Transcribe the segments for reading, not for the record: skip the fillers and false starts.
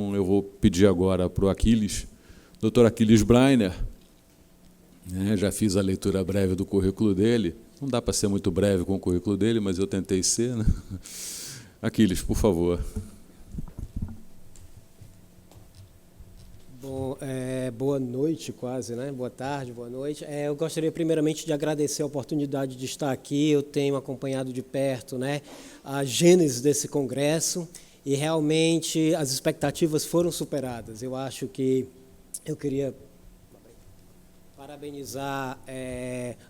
Então, eu vou pedir agora para o Aquiles, Dr. Aquiles Breiner, né, já fiz a leitura breve do currículo dele, não dá para ser muito breve com o currículo dele, mas eu tentei ser, né? Aquiles, por favor. Bom, boa noite quase, né? Boa tarde, boa noite. Eu gostaria primeiramente de agradecer a oportunidade de estar aqui. Eu tenho acompanhado de perto, né, a gênese desse congresso e realmente as expectativas foram superadas. Eu acho que eu queria parabenizar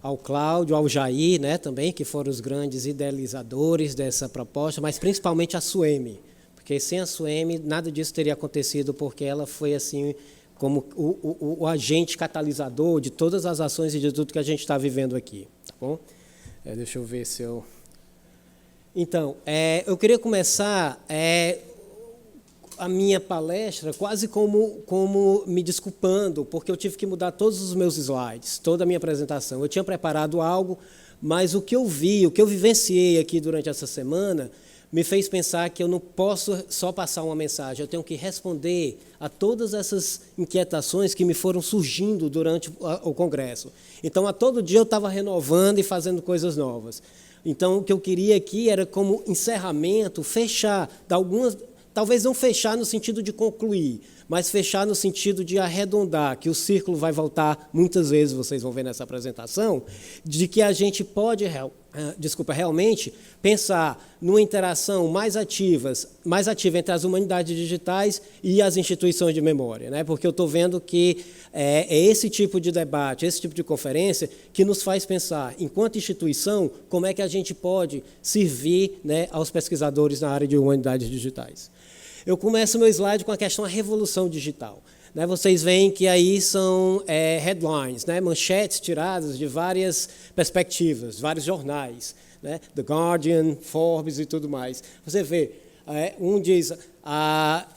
ao Cláudio, ao Jair, né, também, que foram os grandes idealizadores dessa proposta, mas principalmente a Suemi, porque sem a Suemi nada disso teria acontecido, porque ela foi assim como o agente catalisador de todas as ações e de tudo que a gente está vivendo aqui, tá bom? Deixa eu ver se eu... Então, eu queria começar a minha palestra quase como me desculpando, porque eu tive que mudar todos os meus slides, toda a minha apresentação. Eu tinha preparado algo, mas o que eu vi, o que eu vivenciei aqui durante essa semana, me fez pensar que eu não posso só passar uma mensagem, eu tenho que responder a todas essas inquietações que me foram surgindo durante o Congresso. Então, a todo dia eu estava renovando e fazendo coisas novas. Então, o que eu queria aqui era, como encerramento, fechar, dar algumas... Talvez não fechar no sentido de concluir, mas fechar no sentido de arredondar, que o círculo vai voltar muitas vezes, vocês vão ver nessa apresentação, de que a gente pode realmente pensar numa interação mais ativa entre as humanidades digitais e as instituições de memória, né? Porque eu estou vendo que é esse tipo de debate, esse tipo de conferência que nos faz pensar, enquanto instituição, como é que a gente pode servir, né, aos pesquisadores na área de humanidades digitais. Eu começo meu slide com a questão da revolução digital. Né, vocês veem que aí são headlines, né, manchetes tiradas de várias perspectivas, vários jornais, né, The Guardian, Forbes e tudo mais. Você vê, um diz, a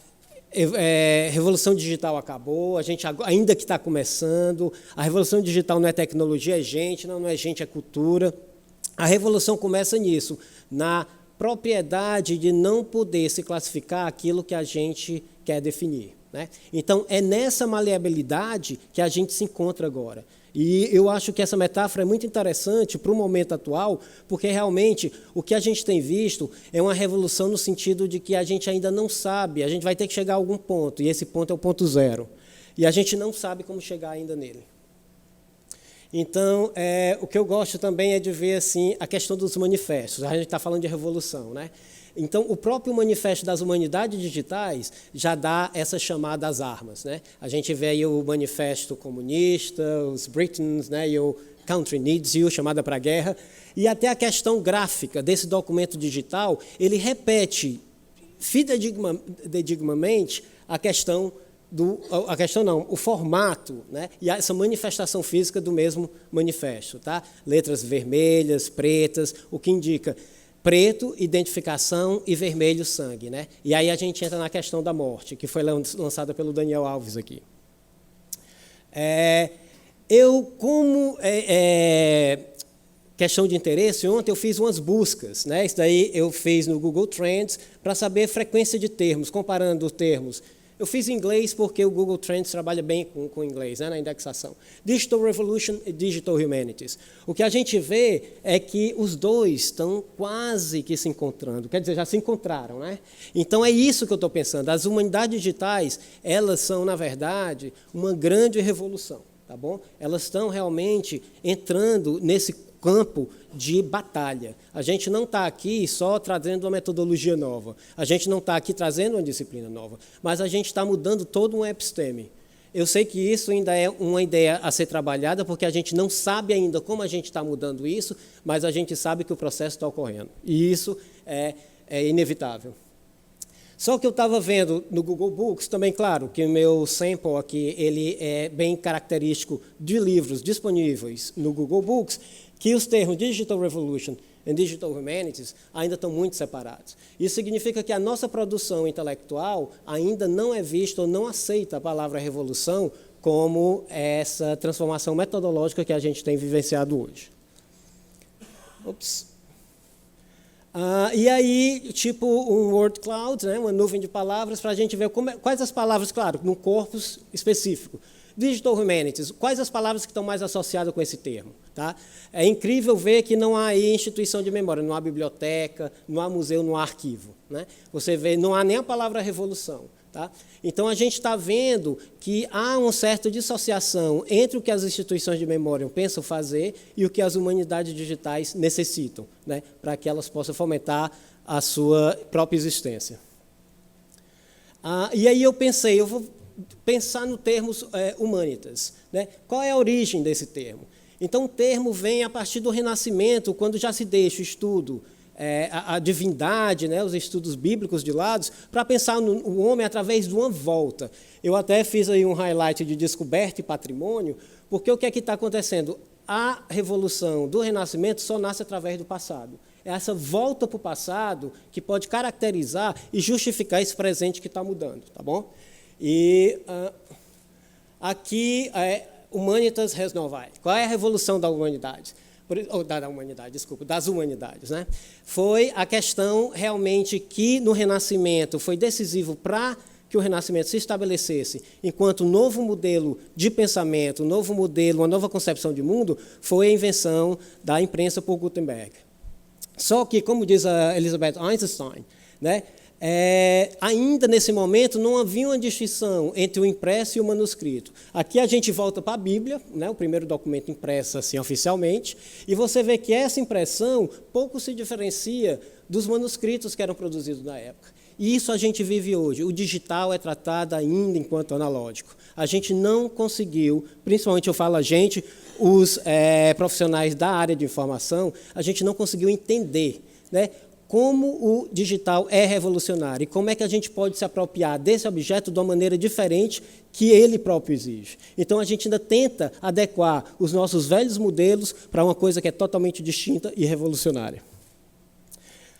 revolução digital acabou, a gente ainda que está começando, a revolução digital não é tecnologia, é gente, não é gente, é cultura. A revolução começa nisso, na propriedade de não poder se classificar aquilo que a gente quer definir, né? Então, é nessa maleabilidade que a gente se encontra agora. E eu acho que essa metáfora é muito interessante para o momento atual, porque realmente o que a gente tem visto é uma revolução no sentido de que a gente ainda não sabe, a gente vai ter que chegar a algum ponto, e esse ponto é o ponto zero. E a gente não sabe como chegar ainda nele. Então, o que eu gosto também é de ver assim, a questão dos manifestos. A gente está falando de revolução, né? Então, o próprio manifesto das humanidades digitais já dá essa chamada às armas, né? A gente vê aí o manifesto comunista, os Britons, né? E o Country Needs You, chamada para a guerra. E até a questão gráfica desse documento digital, ele repete fidedigmamente a questão o formato, né, e essa manifestação física do mesmo manifesto. Tá? Letras vermelhas, pretas, o que indica preto, identificação, e vermelho, sangue. Né? E aí a gente entra na questão da morte, que foi lançada pelo Daniel Alves aqui. Questão de interesse, ontem eu fiz umas buscas, né? Isso daí eu fiz no Google Trends para saber a frequência de termos, comparando termos. Eu fiz em inglês porque o Google Trends trabalha bem com inglês, né, na indexação. Digital Revolution e Digital Humanities. O que a gente vê é que os dois estão quase que se encontrando, quer dizer, já se encontraram, né? Então, é isso que eu estou pensando. As humanidades digitais, elas são, na verdade, uma grande revolução, tá bom? Elas estão realmente entrando nesse campo de batalha. A gente não está aqui só trazendo uma metodologia nova, a gente não está aqui trazendo uma disciplina nova, mas a gente está mudando todo um episteme. Eu sei que isso ainda é uma ideia a ser trabalhada, porque a gente não sabe ainda como a gente está mudando isso, mas a gente sabe que o processo está ocorrendo, e isso é inevitável. Só que eu estava vendo no Google Books, também, claro, que o meu sample aqui ele é bem característico de livros disponíveis no Google Books, que os termos Digital Revolution e Digital Humanities ainda estão muito separados. Isso significa que a nossa produção intelectual ainda não é vista ou não aceita a palavra revolução como essa transformação metodológica que a gente tem vivenciado hoje. Ops. E aí, tipo um word cloud, né, uma nuvem de palavras, para a gente ver quais as palavras, claro, num corpus específico. Digital Humanities, quais as palavras que estão mais associadas com esse termo? Tá? É incrível ver que não há aí instituição de memória, não há biblioteca, não há museu, não há arquivo. Né? Você vê, não há nem a palavra revolução. Tá? Então, a gente está vendo que há uma certa dissociação entre o que as instituições de memória pensam fazer e o que as humanidades digitais necessitam, né? Para que elas possam fomentar a sua própria existência. E aí eu pensei, eu vou pensar no termo humanitas. Né? Qual é a origem desse termo? Então, o termo vem a partir do Renascimento, quando já se deixa o estudo, a divindade, né, os estudos bíblicos de lado, para pensar no homem através de uma volta. Eu até fiz aí um highlight de descoberta e patrimônio, porque o que é que está acontecendo? A revolução do Renascimento só nasce através do passado. É essa volta para o passado que pode caracterizar e justificar esse presente que está mudando. Tá bom? E aqui, Humanitas Res Novae. Qual é a revolução da humanidade? Das humanidades. Né? Foi a questão realmente que no Renascimento foi decisivo para que o Renascimento se estabelecesse enquanto um novo modelo de pensamento, um novo modelo, uma nova concepção de mundo, foi a invenção da imprensa por Gutenberg. Só que, como diz a Elizabeth Einstein, né, ainda nesse momento não havia uma distinção entre o impresso e o manuscrito. Aqui a gente volta para a Bíblia, né, o primeiro documento impresso assim, oficialmente, e você vê que essa impressão pouco se diferencia dos manuscritos que eram produzidos na época. E isso a gente vive hoje. O digital é tratado ainda enquanto analógico. A gente não conseguiu, principalmente eu falo a gente, os profissionais da área de informação, a gente não conseguiu entender, né, como o digital é revolucionário e como é que a gente pode se apropriar desse objeto de uma maneira diferente que ele próprio exige. Então, a gente ainda tenta adequar os nossos velhos modelos para uma coisa que é totalmente distinta e revolucionária.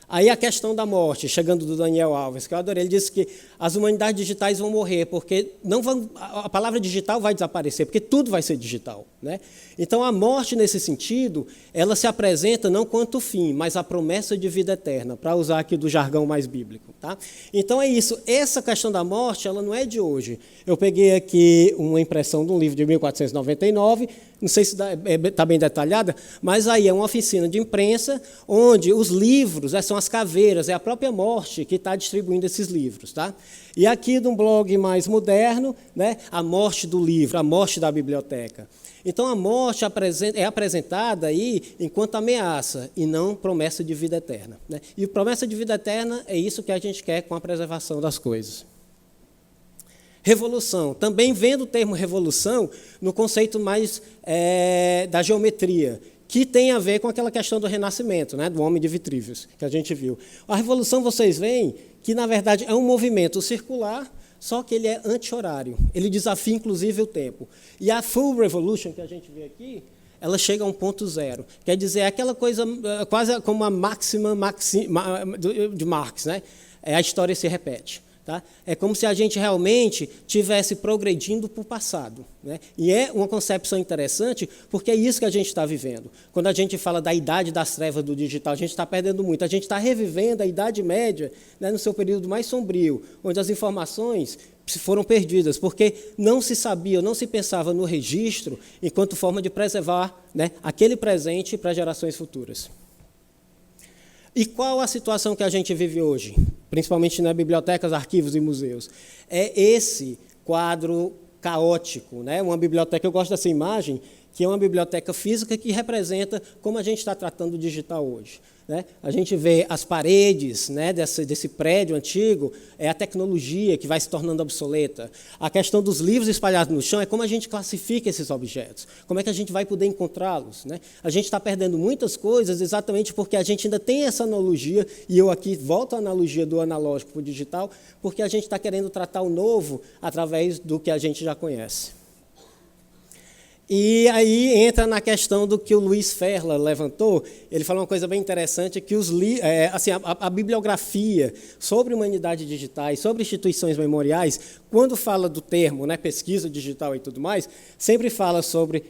Aí a questão da morte, chegando do Daniel Alves, que eu adorei, ele disse que as humanidades digitais vão morrer, porque não vão, a palavra digital vai desaparecer, porque tudo vai ser digital. Né? Então, a morte, nesse sentido, ela se apresenta não quanto fim, mas a promessa de vida eterna, para usar aqui do jargão mais bíblico. Tá? Então, é isso. Essa questão da morte, ela não é de hoje. Eu peguei aqui uma impressão de um livro de 1499, não sei se está bem detalhada, mas aí é uma oficina de imprensa, onde os livros, são as caveiras, é a própria morte que está distribuindo esses livros. Tá? E aqui, de um blog mais moderno, né, a morte do livro, a morte da biblioteca. Então, a morte é apresentada aí enquanto ameaça e não promessa de vida eterna. Né? E promessa de vida eterna é isso que a gente quer com a preservação das coisas. Revolução. Também vendo o termo revolução no conceito mais da geometria, que tem a ver com aquela questão do renascimento, né, do homem de Vitruvius, que a gente viu. A revolução, vocês veem que, na verdade, é um movimento circular, só que ele é anti-horário. Ele desafia, inclusive, o tempo. E a full revolution, que a gente vê aqui, ela chega a um ponto zero. Quer dizer, é aquela coisa quase como a máxima de Marx. Né? A história se repete. Tá? É como se a gente realmente estivesse progredindo para o passado. Né? E é uma concepção interessante, porque é isso que a gente está vivendo. Quando a gente fala da idade das trevas do digital, a gente está perdendo muito. A gente está revivendo a Idade Média, né, no seu período mais sombrio, onde as informações foram perdidas, porque não se sabia, não se pensava no registro enquanto forma de preservar, né, aquele presente para gerações futuras. E qual a situação que a gente vive hoje, principalmente nas bibliotecas, arquivos e museus? É esse quadro caótico, né? Uma biblioteca, eu gosto dessa imagem, que é uma biblioteca física que representa como a gente está tratando o digital hoje. Né? A gente vê as paredes, né, desse prédio antigo, é a tecnologia que vai se tornando obsoleta. A questão dos livros espalhados no chão é como a gente classifica esses objetos, como é que a gente vai poder encontrá-los. Né? A gente está perdendo muitas coisas exatamente porque a gente ainda tem essa analogia, e eu aqui volto à analogia do analógico para o digital, porque a gente está querendo tratar o novo através do que a gente já conhece. E aí entra na questão do que o Luiz Ferla levantou. Ele falou uma coisa bem interessante, que assim, a bibliografia sobre humanidades digitais, sobre instituições memoriais, quando fala do termo, né, pesquisa digital e tudo mais, sempre fala sobre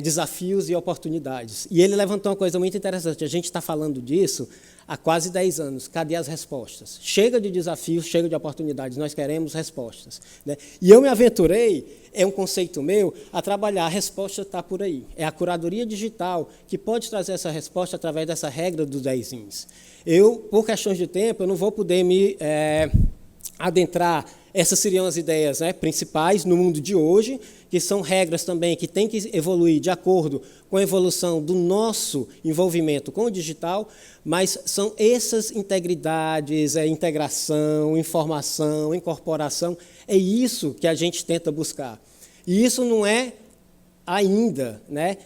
desafios e oportunidades. E ele levantou uma coisa muito interessante. A gente está falando disso há quase 10 anos. Cadê as respostas? Chega de desafios, chega de oportunidades. Nós queremos respostas, né? E eu me aventurei, é um conceito meu, a trabalhar. A resposta está por aí. É a curadoria digital que pode trazer essa resposta através dessa regra dos 10 ins. Eu, por questões de tempo, eu não vou poder me adentrar. Essas seriam as ideias, né, principais no mundo de hoje, que são regras também que têm que evoluir de acordo com a evolução do nosso envolvimento com o digital, mas são essas integridades, integração, informação, incorporação, é isso que a gente tenta buscar. E isso não é ainda, né,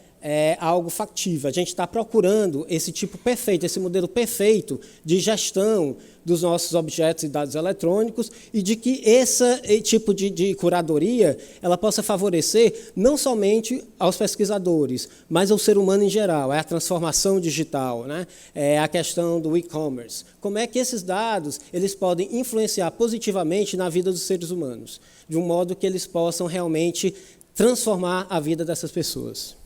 algo factível. A gente está procurando esse tipo perfeito, esse modelo perfeito de gestão dos nossos objetos e dados eletrônicos e de que esse tipo de curadoria ela possa favorecer não somente aos pesquisadores, mas ao ser humano em geral. É a transformação digital, né? É a questão do e-commerce. Como é que esses dados eles podem influenciar positivamente na vida dos seres humanos, de um modo que eles possam realmente transformar a vida dessas pessoas.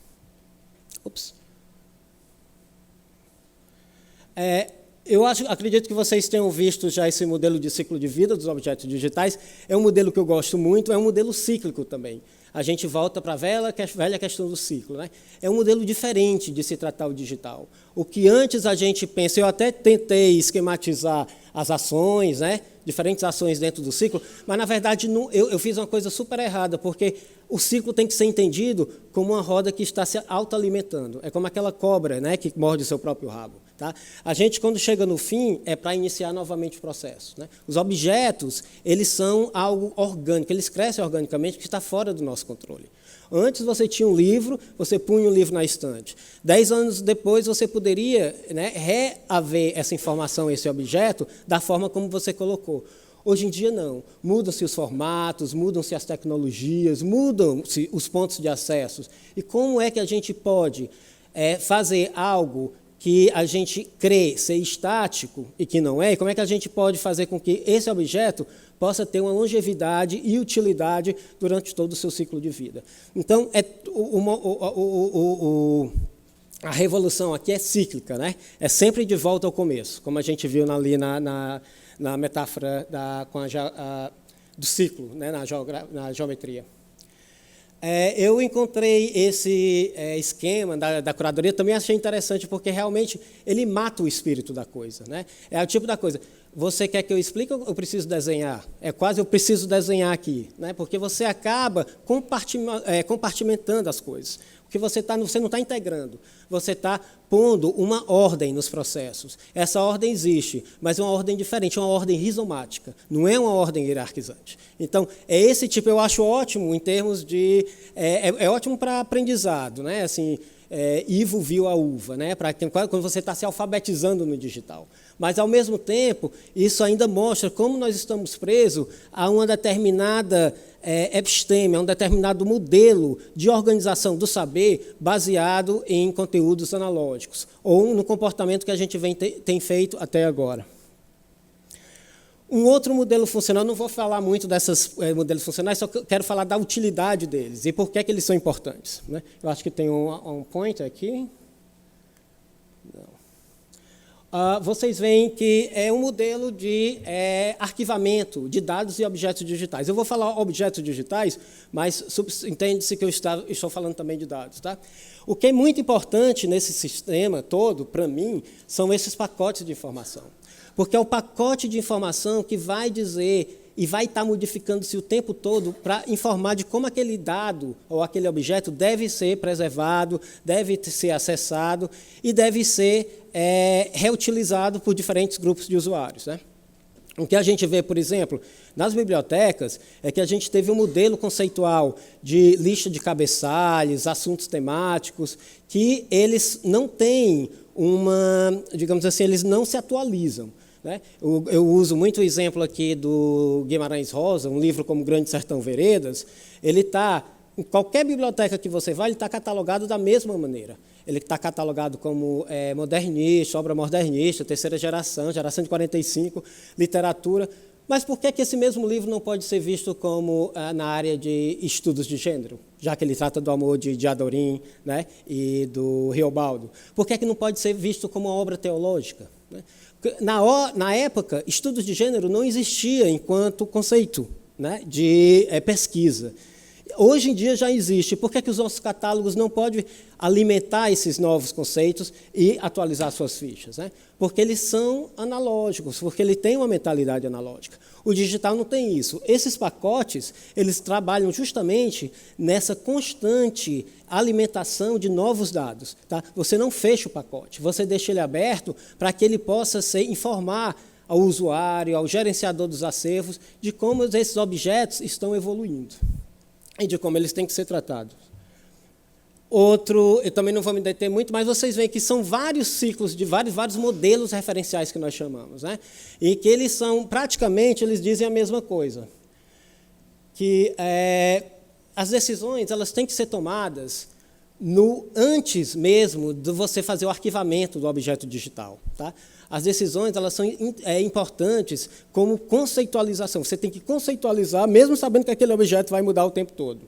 Eu acredito que vocês tenham visto já esse modelo de ciclo de vida dos objetos digitais. É um modelo que eu gosto muito, é um modelo cíclico também. A gente volta para a velha questão do ciclo, né? É um modelo diferente de se tratar o digital. O que antes a gente pensa, eu até tentei esquematizar as ações, né? Diferentes ações dentro do ciclo, mas, na verdade, eu fiz uma coisa super errada, porque o ciclo tem que ser entendido como uma roda que está se autoalimentando. É como aquela cobra, né, que morde o seu próprio rabo. Tá? A gente, quando chega no fim, é para iniciar novamente o processo, né? Os objetos, eles são algo orgânico, eles crescem organicamente, que está fora do nosso controle. Antes você tinha um livro, você punha um livro na estante. 10 anos depois você poderia, né, reaver essa informação, esse objeto, da forma como você colocou. Hoje em dia não. Mudam-se os formatos, mudam-se as tecnologias, mudam-se os pontos de acesso. E como é que a gente pode fazer algo que a gente crê ser estático e que não é, e como é que a gente pode fazer com que esse objeto possa ter uma longevidade e utilidade durante todo o seu ciclo de vida. Então, a revolução aqui é cíclica, né? É sempre de volta ao começo, como a gente viu ali na metáfora do ciclo, né? na geometria. Eu encontrei esse esquema da curadoria, também achei interessante, porque realmente ele mata o espírito da coisa, né? É o tipo da coisa, você quer que eu explique ou eu preciso desenhar? É quase eu preciso desenhar aqui, né? Porque você acaba compartimentando as coisas. Porque você não está integrando, você está pondo uma ordem nos processos. Essa ordem existe, mas é uma ordem diferente, é uma ordem rizomática, não é uma ordem hierarquizante. Então, é esse tipo, eu acho ótimo em termos de... É ótimo para aprendizado, né? Assim, Ivo viu a uva, né? Quando você está se alfabetizando no digital. Mas, ao mesmo tempo, isso ainda mostra como nós estamos presos a uma determinada episteme, a um determinado modelo de organização do saber baseado em conteúdos analógicos, ou no comportamento que a gente tem feito até agora. Um outro modelo funcional, não vou falar muito desses modelos funcionais, só quero falar da utilidade deles e por que eles são importantes, né? Eu acho que tem um pointer aqui. Vocês veem que é um modelo de arquivamento de dados e objetos digitais. Eu vou falar objetos digitais, mas entende-se que eu estou falando também de dados. Tá? O que é muito importante nesse sistema todo, para mim, são esses pacotes de informação. Porque é o pacote de informação que vai dizer e vai estar modificando-se o tempo todo para informar de como aquele dado ou aquele objeto deve ser preservado, deve ser acessado e deve ser reutilizado por diferentes grupos de usuários, né? O que a gente vê, por exemplo, nas bibliotecas, é que a gente teve um modelo conceitual de lista de cabeçalhos, assuntos temáticos, que eles não têm digamos assim, eles não se atualizam. Né? Eu uso muito o exemplo aqui do Guimarães Rosa, um livro como Grande Sertão Veredas. Ele está, em qualquer biblioteca que você vai, ele está catalogado da mesma maneira. Ele está catalogado como modernista, obra modernista, terceira geração de 45, literatura. Mas por que esse mesmo livro não pode ser visto como na área de estudos de gênero, já que ele trata do amor de Adorim, né, e do Riobaldo? Por que não pode ser visto como uma obra teológica? Né? Na época, estudos de gênero não existia enquanto conceito, né, de pesquisa. Hoje em dia já existe. Por que os nossos catálogos não podem alimentar esses novos conceitos e atualizar suas fichas? Né? Porque eles são analógicos, porque ele tem uma mentalidade analógica. O digital não tem isso. Esses pacotes, eles trabalham justamente nessa constante alimentação de novos dados. Tá? Você não fecha o pacote, você deixa ele aberto para que ele possa informar ao usuário, ao gerenciador dos acervos, de como esses objetos estão evoluindo e de como eles têm que ser tratados. Outro, eu também não vou me deter muito, mas vocês veem que são vários ciclos de vários modelos referenciais que nós chamamos, né? E que eles são, praticamente, eles dizem a mesma coisa. Que as decisões elas têm que ser tomadas antes mesmo de você fazer o arquivamento do objeto digital. Tá? As decisões elas são importantes como conceitualização. Você tem que conceitualizar, mesmo sabendo que aquele objeto vai mudar o tempo todo.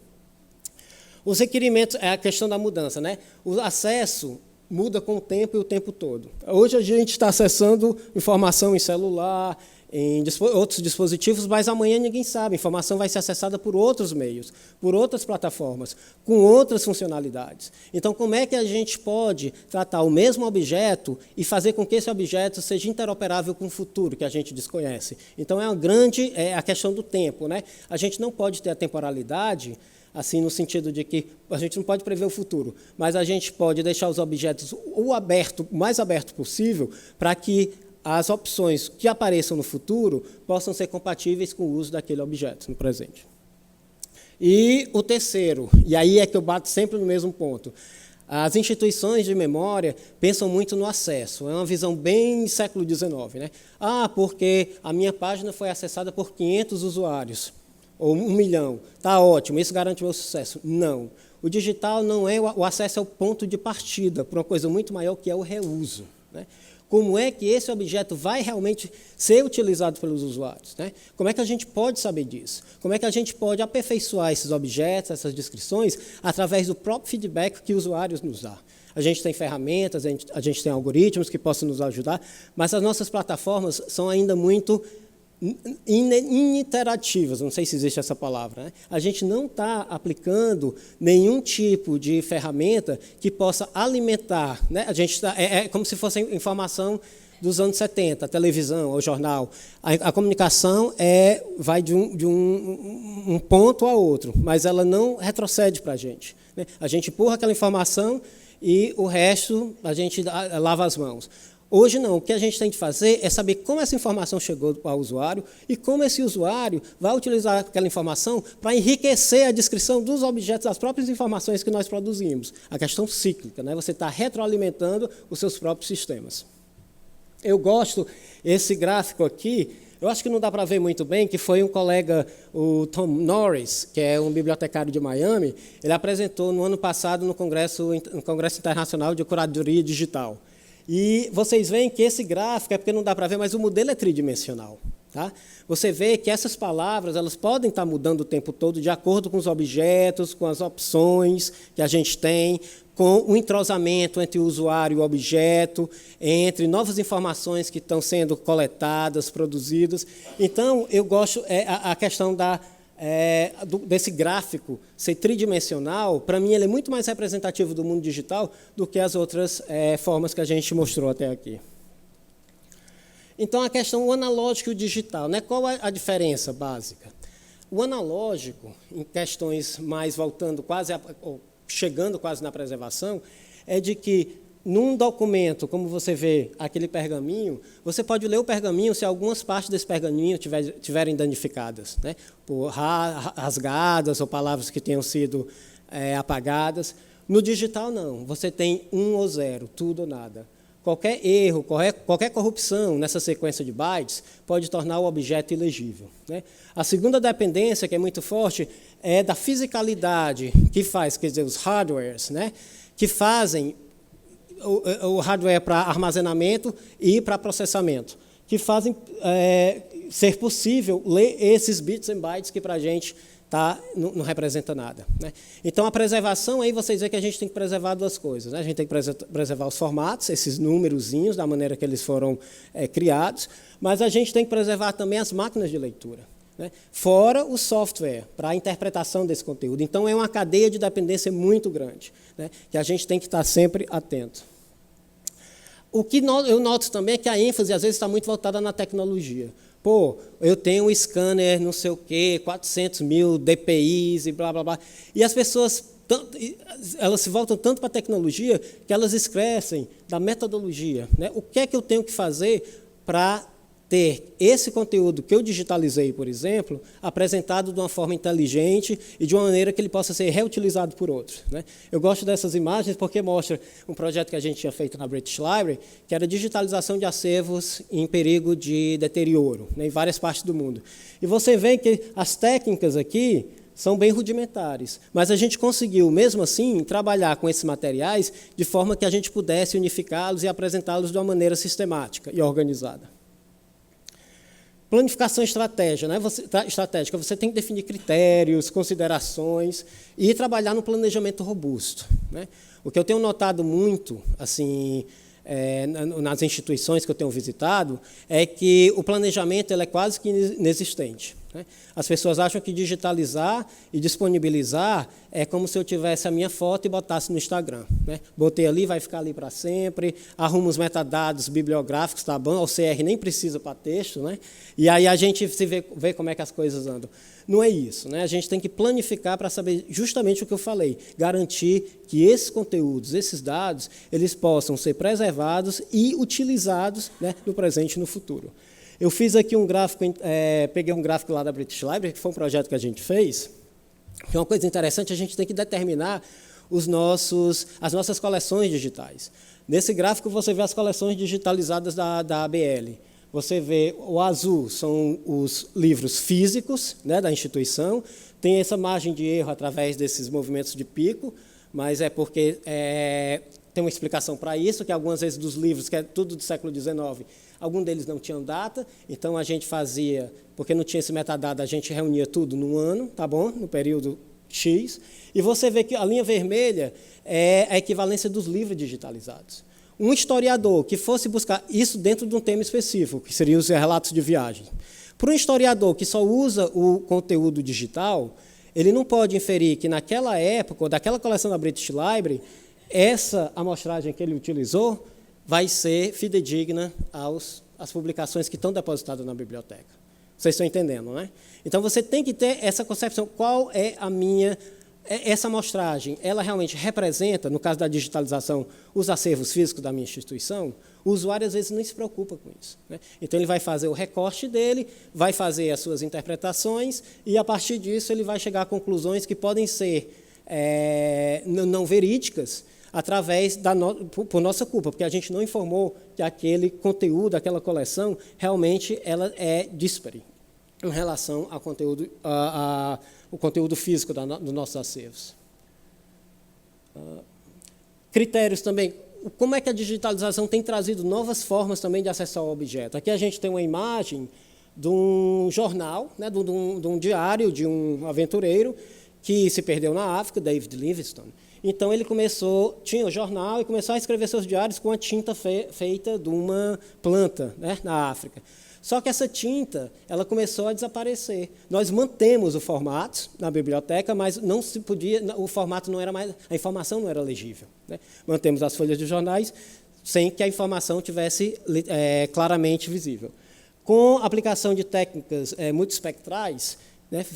Os requerimentos é a questão da mudança. Né? O acesso muda com o tempo e o tempo todo. Hoje a gente está acessando informação em celular, em outros dispositivos, mas amanhã ninguém sabe. A informação vai ser acessada por outros meios, por outras plataformas, com outras funcionalidades. Então, como é que a gente pode tratar o mesmo objeto e fazer com que esse objeto seja interoperável com o futuro, que a gente desconhece? Então, a questão do tempo. Né? A gente não pode ter a temporalidade, assim, no sentido de que a gente não pode prever o futuro, mas a gente pode deixar os objetos o mais aberto possível para que as opções que apareçam no futuro possam ser compatíveis com o uso daquele objeto no presente. E o terceiro, e aí é que eu bato sempre no mesmo ponto, as instituições de memória pensam muito no acesso, é uma visão bem século XIX. Né? Porque a minha página foi acessada por 500 usuários, ou 1 milhão, está ótimo, isso garante o meu sucesso. Não, o digital não é, o acesso é o ponto de partida para uma coisa muito maior que é o reuso. Né? Como é que esse objeto vai realmente ser utilizado pelos usuários? Né? Como é que a gente pode saber disso? Como é que a gente pode aperfeiçoar esses objetos, essas descrições, através do próprio feedback que os usuários nos dão? A gente tem ferramentas, a gente tem algoritmos que possam nos ajudar, mas as nossas plataformas são ainda muito ininterativas, não sei se existe essa palavra. Né? A gente não está aplicando nenhum tipo de ferramenta que possa alimentar. Né? A gente é como se fosse informação dos anos 70, a televisão, o jornal. A comunicação vai de um ponto a outro, mas ela não retrocede para a gente. Né? A gente empurra aquela informação e o resto a gente lava as mãos. Hoje não, o que a gente tem de fazer é saber como essa informação chegou ao usuário e como esse usuário vai utilizar aquela informação para enriquecer a descrição dos objetos, das próprias informações que nós produzimos. A questão cíclica, né? Você está retroalimentando os seus próprios sistemas. Eu gosto, esse gráfico aqui, eu acho que não dá para ver muito bem, que foi um colega, o Tom Norris, que é um bibliotecário de Miami, ele apresentou no ano passado no Congresso Internacional de Curadoria Digital. E vocês veem que esse gráfico, é porque não dá para ver, mas o modelo é tridimensional. Tá? Você vê que essas palavras elas podem estar mudando o tempo todo de acordo com os objetos, com as opções que a gente tem, com o entrosamento entre o usuário e o objeto, entre novas informações que estão sendo coletadas, produzidas. Então, eu gosto a questão desse gráfico ser tridimensional, para mim ele é muito mais representativo do mundo digital do que as outras formas que a gente mostrou até aqui. Então, a questão o analógico e o digital, né? Qual é a diferença básica? O analógico, em questões mais voltando quase, ou chegando quase na preservação, é de que num documento, como você vê aquele pergaminho, você pode ler o pergaminho se algumas partes desse pergaminho tiverem danificadas, né? Por rasgadas ou palavras que tenham sido apagadas. No digital, não. Você tem 1 ou 0, tudo ou nada. Qualquer erro, qualquer corrupção nessa sequência de bytes pode tornar o objeto ilegível. Né? A segunda dependência, que é muito forte, é da fisicalidade que faz, quer dizer, os hardwares, né? Que fazem o hardware para armazenamento e para processamento, que fazem ser possível ler esses bits and bytes que para a gente não representa nada, né? Então, a preservação, aí vocês veem que a gente tem que preservar duas coisas, né? A gente tem que preservar os formatos, esses númerozinhos, da maneira que eles foram criados, mas a gente tem que preservar também as máquinas de leitura, né? Fora o software para a interpretação desse conteúdo. Então, é uma cadeia de dependência muito grande, né? Que a gente tem que estar sempre atento. O que eu noto também é que a ênfase, às vezes, está muito voltada na tecnologia. Pô, eu tenho um scanner, não sei o quê, 400 mil DPIs e blá, blá, blá. E as pessoas, elas se voltam tanto para a tecnologia que elas esquecem da metodologia, né? O que é que eu tenho que fazer para ter esse conteúdo que eu digitalizei, por exemplo, apresentado de uma forma inteligente e de uma maneira que ele possa ser reutilizado por outros, né? Eu gosto dessas imagens porque mostra um projeto que a gente tinha feito na British Library, que era digitalização de acervos em perigo de deterioro, né, em várias partes do mundo. E você vê que as técnicas aqui são bem rudimentares, mas a gente conseguiu, mesmo assim, trabalhar com esses materiais de forma que a gente pudesse unificá-los e apresentá-los de uma maneira sistemática e organizada. Planificação estratégica, né? Você tem que definir critérios, considerações e trabalhar no planejamento robusto, né? O que eu tenho notado muito, assim, nas instituições que eu tenho visitado, é que o planejamento ele é quase que inexistente, né? As pessoas acham que digitalizar e disponibilizar é como se eu tivesse a minha foto e botasse no Instagram, né? Botei ali, vai ficar ali para sempre, arrumo os metadados bibliográficos, tá bom? O CR nem precisa para texto, né? E aí a gente vê como é que as coisas andam. Não é isso, né? A gente tem que planificar para saber justamente o que eu falei, garantir que esses conteúdos, esses dados, eles possam ser preservados e utilizados, né, no presente e no futuro. Eu fiz aqui um gráfico, peguei um gráfico lá da British Library, que foi um projeto que a gente fez, que é uma coisa interessante, a gente tem que determinar as nossas coleções digitais. Nesse gráfico você vê as coleções digitalizadas da ABL. Você vê o azul, são os livros físicos, né, da instituição, tem essa margem de erro através desses movimentos de pico, mas é porque tem uma explicação para isso, que algumas vezes dos livros, que é tudo do século XIX, alguns deles não tinham data, então a gente fazia, porque não tinha esse metadado, a gente reunia tudo num ano, tá bom? No período X, e você vê que a linha vermelha é a equivalência dos livros digitalizados. Um historiador que fosse buscar isso dentro de um tema específico, que seriam os relatos de viagem. Para um historiador que só usa o conteúdo digital, ele não pode inferir que naquela época, ou daquela coleção da British Library, essa amostragem que ele utilizou vai ser fidedigna às publicações que estão depositadas na biblioteca. Vocês estão entendendo, né? Então, você tem que ter essa concepção. Qual é essa amostragem? Ela realmente representa, no caso da digitalização, os acervos físicos da minha instituição? O usuário, às vezes, não se preocupa com isso, né? Então, ele vai fazer o recorte dele, vai fazer as suas interpretações, e, a partir disso, ele vai chegar a conclusões que podem ser não verídicas, por nossa culpa, porque a gente não informou que aquele conteúdo, aquela coleção, realmente ela é díspare em relação ao conteúdo, o conteúdo físico dos nossos acervos. Critérios também. Como é que a digitalização tem trazido novas formas também de acessar o objeto? Aqui a gente tem uma imagem de um jornal, né, de um diário de um aventureiro que se perdeu na África, David Livingstone. Então, ele tinha o jornal e começou a escrever seus diários com a tinta feita de uma planta, né, na África. Só que essa tinta, ela começou a desaparecer. Nós mantemos o formato na biblioteca, mas não se podia, o formato não era mais, a informação não era legível, né? Mantemos as folhas de jornais sem que a informação tivesse claramente visível. Com a aplicação de técnicas multiespectrais, né,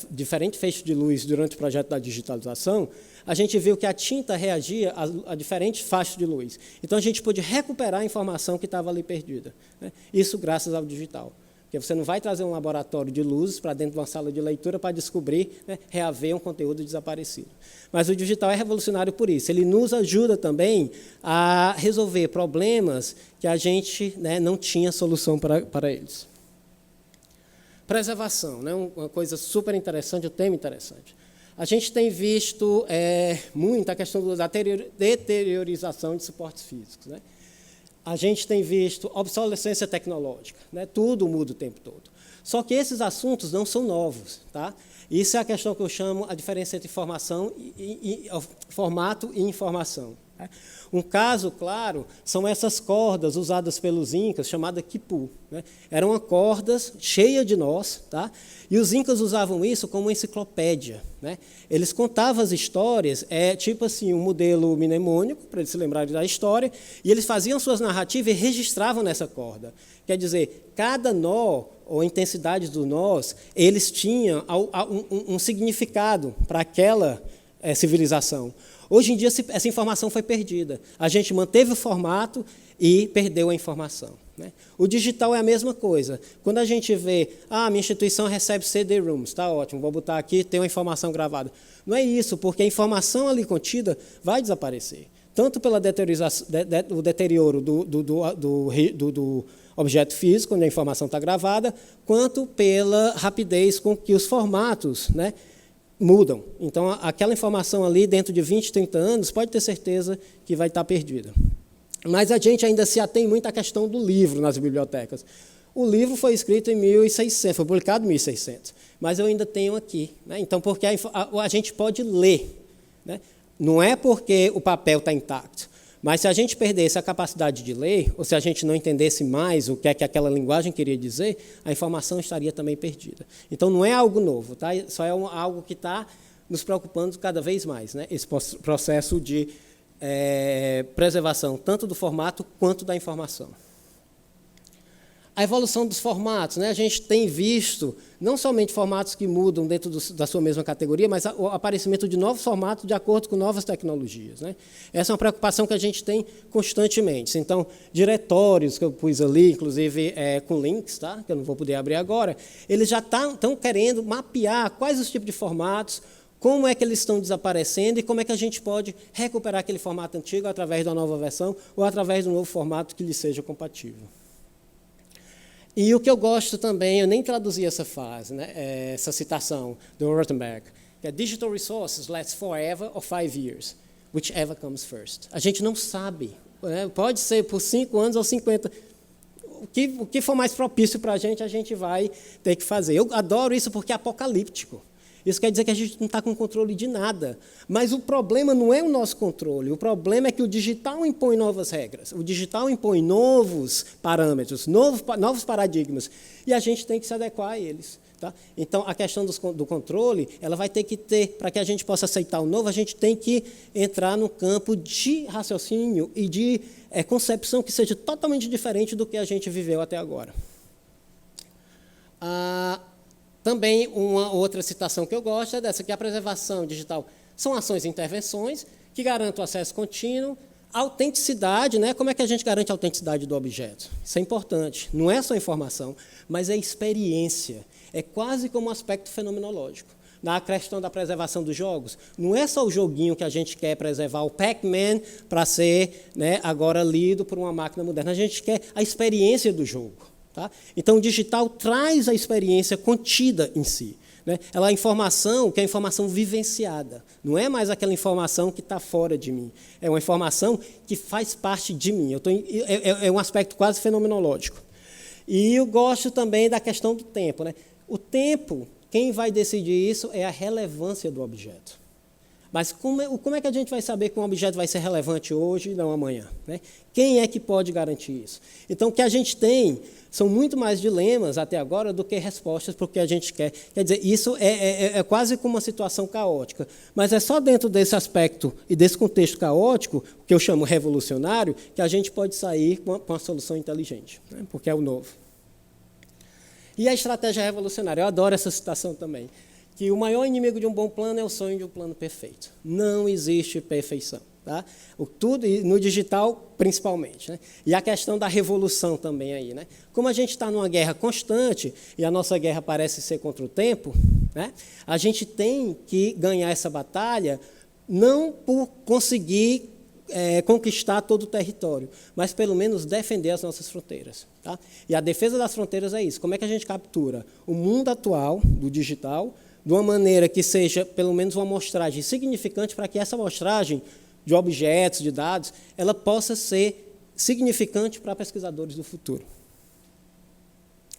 diferente feixes de luz durante o projeto da digitalização, a gente viu que a tinta reagia a diferentes faixas de luz. Então, a gente pôde recuperar a informação que estava ali perdida, né? Isso graças ao digital. Porque você não vai trazer um laboratório de luzes para dentro de uma sala de leitura para descobrir, né, reaver um conteúdo desaparecido. Mas o digital é revolucionário por isso. Ele nos ajuda também a resolver problemas que a gente, né, não tinha solução para eles. Preservação, né, uma coisa super interessante, um tema interessante. A gente tem visto muito a questão da deteriorização de suportes físicos, né? A gente tem visto obsolescência tecnológica, né? Tudo muda o tempo todo. Só que esses assuntos não são novos. Tá? Isso é a questão que eu chamo a diferença entre formato e informação. Um caso claro são essas cordas usadas pelos incas, chamada quipu. Eram cordas cheias de nós, tá? E os incas usavam isso como enciclopédia. Eles contavam as histórias, tipo assim, um modelo mnemônico, para eles se lembrarem da história, e eles faziam suas narrativas e registravam nessa corda. Quer dizer, cada nó, ou intensidade dos nós, eles tinham um significado para aquela civilização. Hoje em dia, essa informação foi perdida. A gente manteve o formato e perdeu a informação. O digital é a mesma coisa. Quando a gente vê, minha instituição recebe CD-ROOMs, está ótimo, vou botar aqui, tem uma informação gravada. Não é isso, porque a informação ali contida vai desaparecer. Tanto pelo deterioro do objeto físico, onde a informação está gravada, quanto pela rapidez com que os formatos mudam. Então, aquela informação ali, dentro de 20, 30 anos, pode ter certeza que vai estar perdida. Mas a gente ainda se atém muito à questão do livro nas bibliotecas. O livro foi escrito em 1600, foi publicado em 1600, mas eu ainda tenho aqui. Então, porque a gente pode ler. Não é porque o papel está intacto, mas se a gente perdesse a capacidade de ler, ou se a gente não entendesse mais o que é que aquela linguagem queria dizer, a informação estaria também perdida. Então, não é algo novo, tá? Só é algo que está nos preocupando cada vez mais, esse processo de preservação, tanto do formato quanto da informação. A evolução dos formatos, a gente tem visto não somente formatos que mudam dentro da sua mesma categoria, mas o aparecimento de novos formatos de acordo com novas tecnologias. Essa é uma preocupação que a gente tem constantemente. Então, diretórios que eu pus ali, inclusive com links, tá? Que eu não vou poder abrir agora, eles já estão querendo mapear quais os tipos de formatos, como é que eles estão desaparecendo e como é que a gente pode recuperar aquele formato antigo através da nova versão ou através de um novo formato que lhe seja compatível. E o que eu gosto também, eu nem traduzi essa frase, essa citação do Rothenberg, que é Digital resources last forever or 5 years, whichever comes first. A gente não sabe, pode ser por 5 anos ou 50. O que for mais propício para a gente vai ter que fazer. Eu adoro isso porque é apocalíptico. Isso quer dizer que a gente não está com controle de nada. Mas o problema não é o nosso controle. O problema é que o digital impõe novas regras. O digital impõe novos parâmetros, novos paradigmas. E a gente tem que se adequar a eles. Tá? Então, a questão do controle, ela vai ter que ter, para que a gente possa aceitar o novo, a gente tem que entrar no campo de raciocínio e de concepção que seja totalmente diferente do que a gente viveu até agora. Também uma outra citação que eu gosto é dessa, que a preservação digital são ações e intervenções que garantem o acesso contínuo, autenticidade, como é que a gente garante a autenticidade do objeto? Isso é importante. Não é só informação, mas é experiência. É quase como um aspecto fenomenológico. Na questão da preservação dos jogos, não é só o joguinho que a gente quer preservar, o Pac-Man, para ser agora lido por uma máquina moderna. A gente quer a experiência do jogo. Tá? Então, o digital traz a experiência contida em si. Ela é a informação que é a informação vivenciada. Não é mais aquela informação que está fora de mim. É uma informação que faz parte de mim. É um aspecto quase fenomenológico. E eu gosto também da questão do tempo. O tempo, quem vai decidir isso é a relevância do objeto. Mas como é que a gente vai saber que um objeto vai ser relevante hoje e não amanhã? Quem é que pode garantir isso? Então, o que a gente tem são muito mais dilemas até agora do que respostas para o que a gente quer. Quer dizer, isso é quase como uma situação caótica. Mas é só dentro desse aspecto e desse contexto caótico, que eu chamo revolucionário, que a gente pode sair com uma solução inteligente, porque é o novo. E a estratégia revolucionária, eu adoro essa citação também, que o maior inimigo de um bom plano é o sonho de um plano perfeito. Não existe perfeição. Tá? Tudo, no digital, principalmente. E a questão da revolução também aí. Como a gente está numa guerra constante, e a nossa guerra parece ser contra o tempo, a gente tem que ganhar essa batalha não por conseguir conquistar todo o território, mas pelo menos defender as nossas fronteiras. Tá? E a defesa das fronteiras é isso. Como é que a gente captura o mundo atual do digital de uma maneira que seja, pelo menos, uma amostragem significante para que essa amostragem de objetos, de dados, ela possa ser significante para pesquisadores do futuro.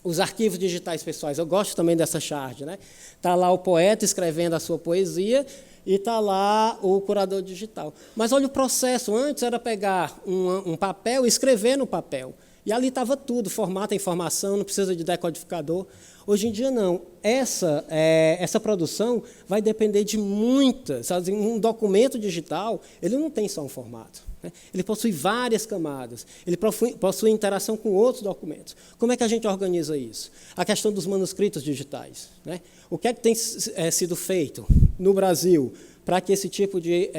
Os arquivos digitais pessoais, eu gosto também dessa charge, né? Está lá o poeta escrevendo a sua poesia e está lá o curador digital. Mas olha o processo, antes era pegar um papel e escrever no papel. E ali estava tudo, formata a informação, não precisa de decodificador. Hoje em dia, não. Essa produção vai depender de muitas. Sabe? Um documento digital, ele não tem só um formato. Né? Ele possui várias camadas. Ele possui interação com outros documentos. Como é que a gente organiza isso? A questão dos manuscritos digitais. Né? O que é que tem sido feito no Brasil para que esse tipo de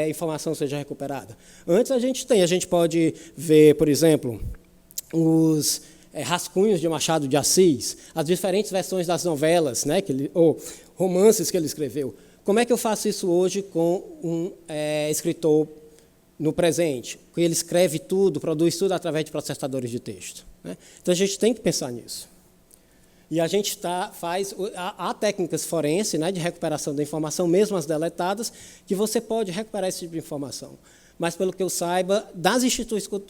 informação seja recuperada? Antes a gente pode ver, por exemplo, os rascunhos de Machado de Assis, as diferentes versões das novelas, né, ou romances que ele escreveu. Como é que eu faço isso hoje com um escritor no presente? Que ele escreve tudo, produz tudo através de processadores de texto. Né? Então, a gente tem que pensar nisso. E a gente há técnicas forenses, né, de recuperação da informação, mesmo as deletadas, que você pode recuperar esse tipo de informação. Mas, pelo que eu saiba, das instituições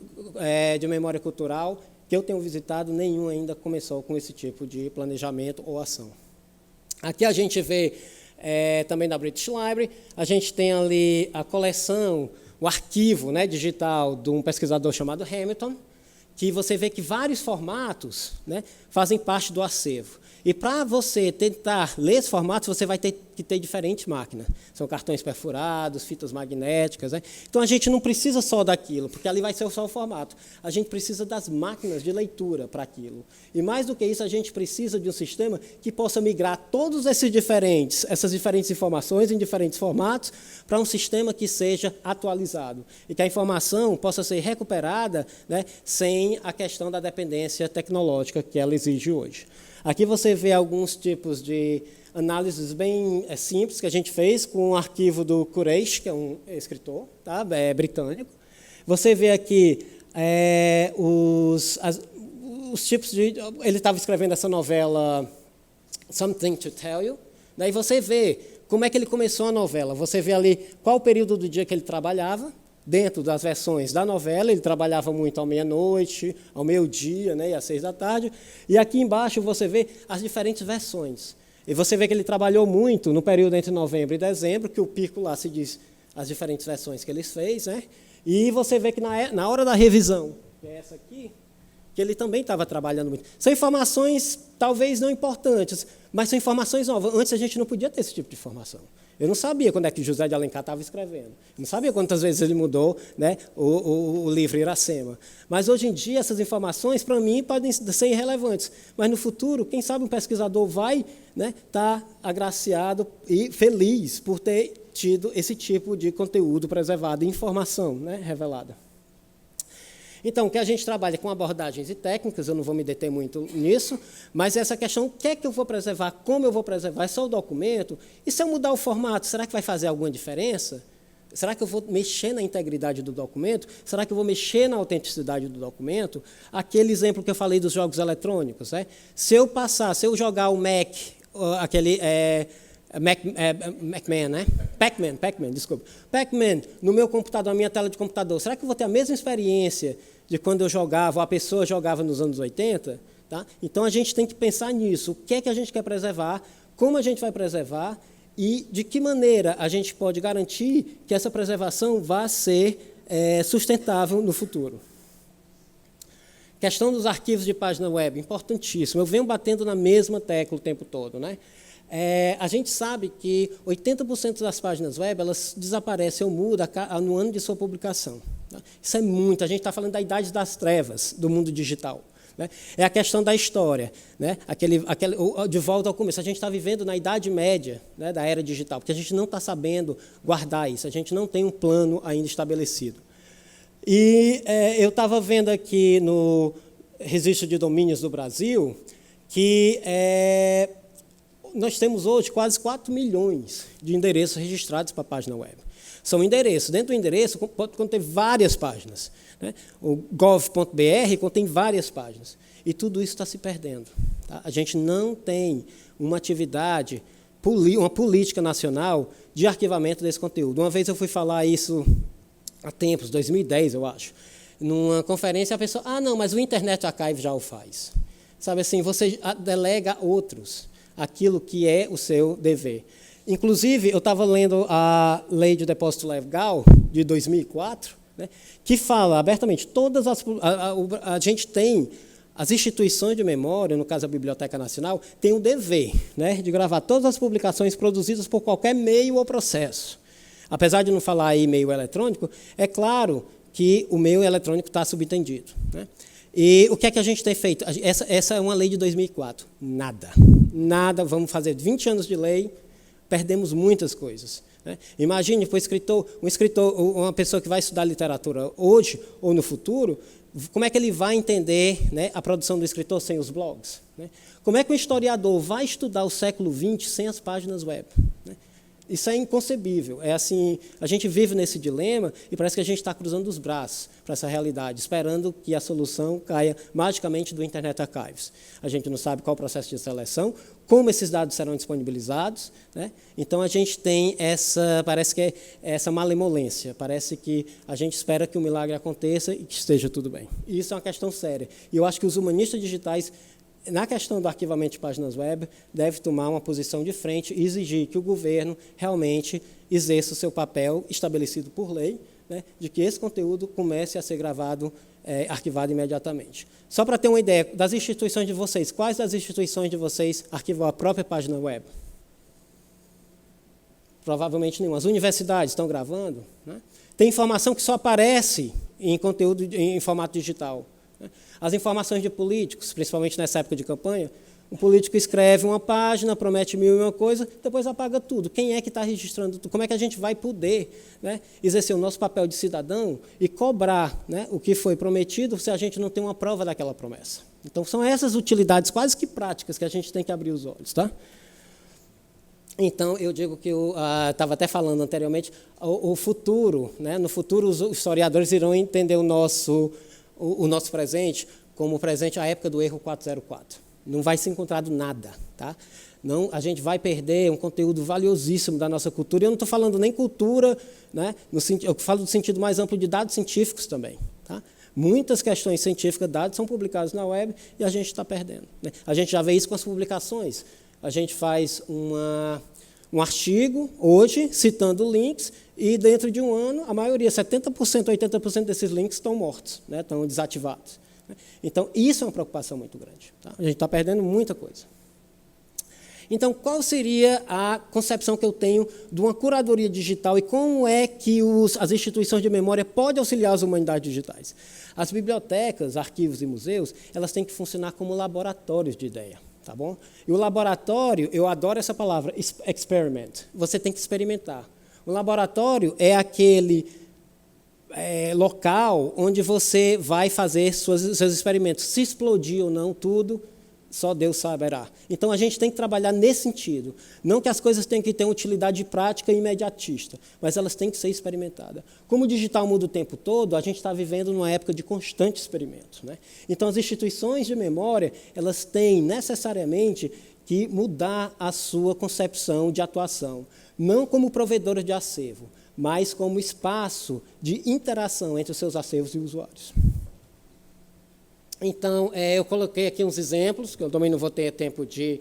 de memória cultural que eu tenho visitado, nenhum ainda começou com esse tipo de planejamento ou ação. Aqui a gente vê, também da British Library, a gente tem ali a coleção, o arquivo, né, digital de um pesquisador chamado Hamilton, que você vê que vários formatos, né, fazem parte do acervo. E para você tentar ler esses formatos, você vai ter que ter diferentes máquinas. São cartões perfurados, fitas magnéticas. Né? Então, a gente não precisa só daquilo, porque ali vai ser só o formato. A gente precisa das máquinas de leitura para aquilo. E, mais do que isso, a gente precisa de um sistema que possa migrar todas essas diferentes informações em diferentes formatos para um sistema que seja atualizado. E que a informação possa ser recuperada, né, sem a questão da dependência tecnológica que ela exige hoje. Aqui você vê alguns tipos de análises bem simples que a gente fez com o arquivo do Quraish, que é um escritor, tá? Britânico. Você vê aqui os tipos de... Ele estava escrevendo essa novela Something to Tell You. Daí você vê como é que ele começou a novela. Você vê ali qual o período do dia que ele trabalhava. Dentro das versões da novela, ele trabalhava muito à meia-noite, ao meio-dia, né, e às 6 da tarde. E aqui embaixo você vê as diferentes versões. E você vê que ele trabalhou muito no período entre novembro e dezembro, que o pico lá se diz as diferentes versões que ele fez. Né? E você vê que na hora da revisão, que é essa aqui, que ele também estava trabalhando muito. São informações talvez não importantes, mas são informações novas. Antes a gente não podia ter esse tipo de informação. Eu não sabia quando é que José de Alencar estava escrevendo. Eu não sabia quantas vezes ele mudou, né, o livro Iracema. Mas, hoje em dia, essas informações, para mim, podem ser irrelevantes. Mas, no futuro, quem sabe um pesquisador vai estar agraciado e feliz por ter tido esse tipo de conteúdo preservado, informação, né, revelada. Então, o que a gente trabalha com abordagens e técnicas, eu não vou me deter muito nisso, mas essa questão, o que é que eu vou preservar, como eu vou preservar, é só o documento? E se eu mudar o formato, será que vai fazer alguma diferença? Será que eu vou mexer na integridade do documento? Será que eu vou mexer na autenticidade do documento? Aquele exemplo que eu falei dos jogos eletrônicos. Né? Se eu jogar o Mac, aquele... Pac-Man, né? Pac-Man, desculpa. Pac-Man, no meu computador, na minha tela de computador, será que eu vou ter a mesma experiência de quando eu jogava, ou a pessoa jogava nos anos 80? Tá? Então, a gente tem que pensar nisso. O que é que a gente quer preservar, como a gente vai preservar e de que maneira a gente pode garantir que essa preservação vá ser sustentável no futuro. Questão dos arquivos de página web, importantíssimo. Eu venho batendo na mesma tecla o tempo todo, né? A gente sabe que 80% das páginas web elas desaparecem ou mudam no ano de sua publicação. Tá? Isso é muito. A gente está falando da idade das trevas do mundo digital. Né? É a questão da história. Né? De volta ao começo. A gente está vivendo na Idade Média, né, da era digital, porque a gente não está sabendo guardar isso. A gente não tem um plano ainda estabelecido. E eu estava vendo aqui no Registro de Domínios do Brasil que... nós temos hoje quase 4 milhões de endereços registrados para a página web. São endereços. Dentro do endereço pode conter várias páginas. Né? O gov.br contém várias páginas. E tudo isso está se perdendo. Tá? A gente não tem uma atividade, uma política nacional de arquivamento desse conteúdo. Uma vez eu fui falar isso há tempos, 2010, eu acho. Numa conferência, a pessoa, não, mas o Internet Archive já o faz. Sabe assim, você delega a outros aquilo que é o seu dever. Inclusive, eu estava lendo a Lei de Depósito Legal de 2004, né, que fala abertamente, a gente tem, as instituições de memória, no caso a Biblioteca Nacional, tem o dever, né, de gravar todas as publicações produzidas por qualquer meio ou processo. Apesar de não falar aí meio eletrônico, é claro que o meio eletrônico está subentendido, né? E o que é que a gente tem feito? Essa é uma lei de 2004. Nada, vamos fazer 20 anos de lei, perdemos muitas coisas, né? Imagine, um escritor, uma pessoa que vai estudar literatura hoje ou no futuro, como é que ele vai entender, né, a produção do escritor sem os blogs, né? Como é que um historiador vai estudar o século XX sem as páginas web, né? Isso é inconcebível. É assim, a gente vive nesse dilema e parece que a gente está cruzando os braços para essa realidade, esperando que a solução caia magicamente do Internet Archives. A gente não sabe qual o processo de seleção, como esses dados serão disponibilizados, né? Então, a gente tem parece que é essa malemolência, parece que a gente espera que o milagre aconteça e que esteja tudo bem. E isso é uma questão séria. E eu acho que os humanistas digitais, na questão do arquivamento de páginas web, deve tomar uma posição de frente e exigir que o governo realmente exerça o seu papel estabelecido por lei, né, de que esse conteúdo comece a ser gravado, arquivado imediatamente. Só para ter uma ideia das instituições de vocês, quais das instituições de vocês arquivam a própria página web? Provavelmente nenhuma. As universidades estão gravando, né? Tem informação que só aparece em conteúdo em formato digital. As informações de políticos, principalmente nessa época de campanha, um político escreve uma página, promete 1001 coisa, depois apaga tudo. Quem é que está registrando tudo? Como é que a gente vai poder, né, exercer o nosso papel de cidadão e cobrar, né, o que foi prometido se a gente não tem uma prova daquela promessa? Então, são essas utilidades quase que práticas que a gente tem que abrir os olhos, tá? Então, eu digo que eu estava até falando anteriormente, o futuro, né, no futuro os historiadores irão entender o nosso presente como o presente à época do erro 404. Não vai ser encontrado nada, tá? Não, a gente vai perder um conteúdo valiosíssimo da nossa cultura. E eu não estou falando nem cultura, né? Eu falo do sentido mais amplo de dados científicos também, tá? Muitas questões científicas, dados, são publicados na web e a gente está perdendo, né? A gente já vê isso com as publicações. A gente faz um artigo, hoje, citando links, e dentro de um ano, a maioria, 70%, 80% desses links estão mortos, né, estão desativados. Então, isso é uma preocupação muito grande, tá? A gente está perdendo muita coisa. Então, qual seria a concepção que eu tenho de uma curadoria digital e como é que as instituições de memória podem auxiliar as humanidades digitais? As bibliotecas, arquivos e museus, elas têm que funcionar como laboratórios de ideia. Tá bom? E o laboratório, eu adoro essa palavra, experiment. Você tem que experimentar. O laboratório é aquele local onde você vai fazer seus experimentos. Se explodir ou não tudo, só Deus saberá. Então, a gente tem que trabalhar nesse sentido. Não que as coisas tenham que ter uma utilidade prática e imediatista, mas elas têm que ser experimentadas. Como o digital muda o tempo todo, a gente está vivendo numa época de constante experimento, né? Então, as instituições de memória, elas têm necessariamente que mudar a sua concepção de atuação. Não como provedoras de acervo, mas como espaço de interação entre os seus acervos e usuários. Então, eu coloquei aqui uns exemplos, que eu também não vou ter tempo de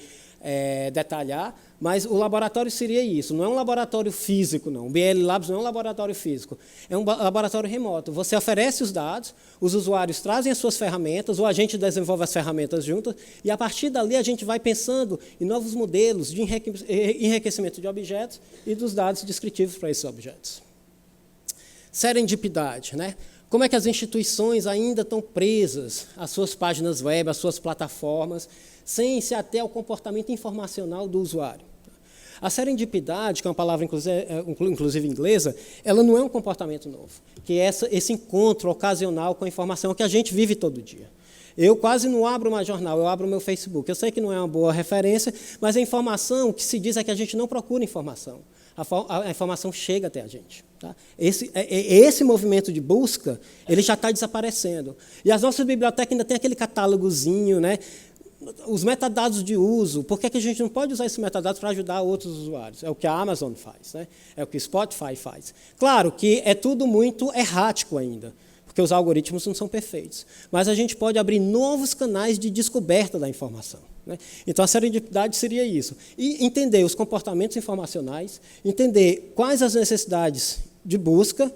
detalhar, mas o laboratório seria isso, não é um laboratório físico, não. O BL Labs não é um laboratório físico, é um laboratório remoto. Você oferece os dados, os usuários trazem as suas ferramentas, ou a gente desenvolve as ferramentas juntas, e a partir dali a gente vai pensando em novos modelos de enriquecimento de objetos e dos dados descritivos para esses objetos. Serendipidade, né? Como é que as instituições ainda estão presas às suas páginas web, às suas plataformas, sem se ater ao comportamento informacional do usuário? A serendipidade, que é uma palavra inclusive inglesa, ela não é um comportamento novo, que é esse encontro ocasional com a informação que a gente vive todo dia. Eu quase não abro mais jornal, eu abro o meu Facebook. Eu sei que não é uma boa referência, mas a informação, o que se diz é que a gente não procura informação. A informação chega até a gente. Tá? Esse movimento de busca, ele já está desaparecendo. E as nossas bibliotecas ainda têm aquele catálogozinho, né? Os metadados de uso, por que a gente não pode usar esses metadados para ajudar outros usuários? É o que a Amazon faz, né? É o que o Spotify faz. Claro que é tudo muito errático ainda, porque porque os algoritmos não são perfeitos. Mas a gente pode abrir novos canais de descoberta da informação, né? Então, a serendipidade seria isso. E entender os comportamentos informacionais, entender quais as necessidades de busca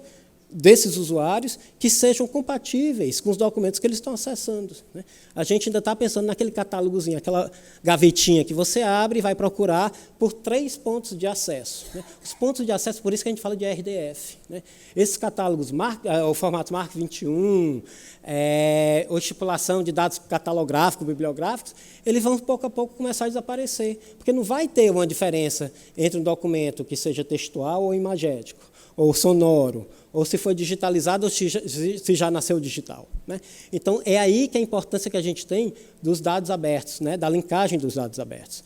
desses usuários que sejam compatíveis com os documentos que eles estão acessando, né? A gente ainda está pensando naquele catálogozinho, aquela gavetinha que você abre e vai procurar por 3 pontos de acesso, né? Os pontos de acesso, por isso que a gente fala de RDF, né? Esses catálogos, o formato MARC 21, ou estipulação de dados catalográficos, bibliográficos, eles vão, pouco a pouco, começar a desaparecer, porque não vai ter uma diferença entre um documento que seja textual ou imagético, ou sonoro, ou se foi digitalizado, ou se já nasceu digital, né? Então, é aí que a importância que a gente tem dos dados abertos, né? Da linkagem dos dados abertos.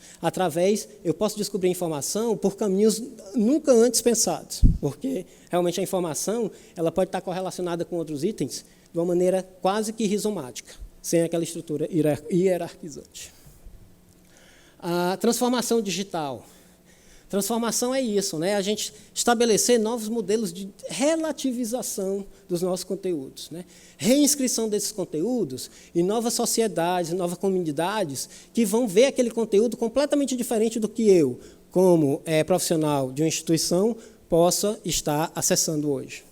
Eu posso descobrir informação por caminhos nunca antes pensados, porque, realmente, a informação ela pode estar correlacionada com outros itens de uma maneira quase que rizomática, sem aquela estrutura hierarquizante. A transformação digital. Transformação é isso, né? A gente estabelecer novos modelos de relativização dos nossos conteúdos, né? Reinscrição desses conteúdos em novas sociedades, novas comunidades, que vão ver aquele conteúdo completamente diferente do que eu, como profissional de uma instituição, possa estar acessando hoje.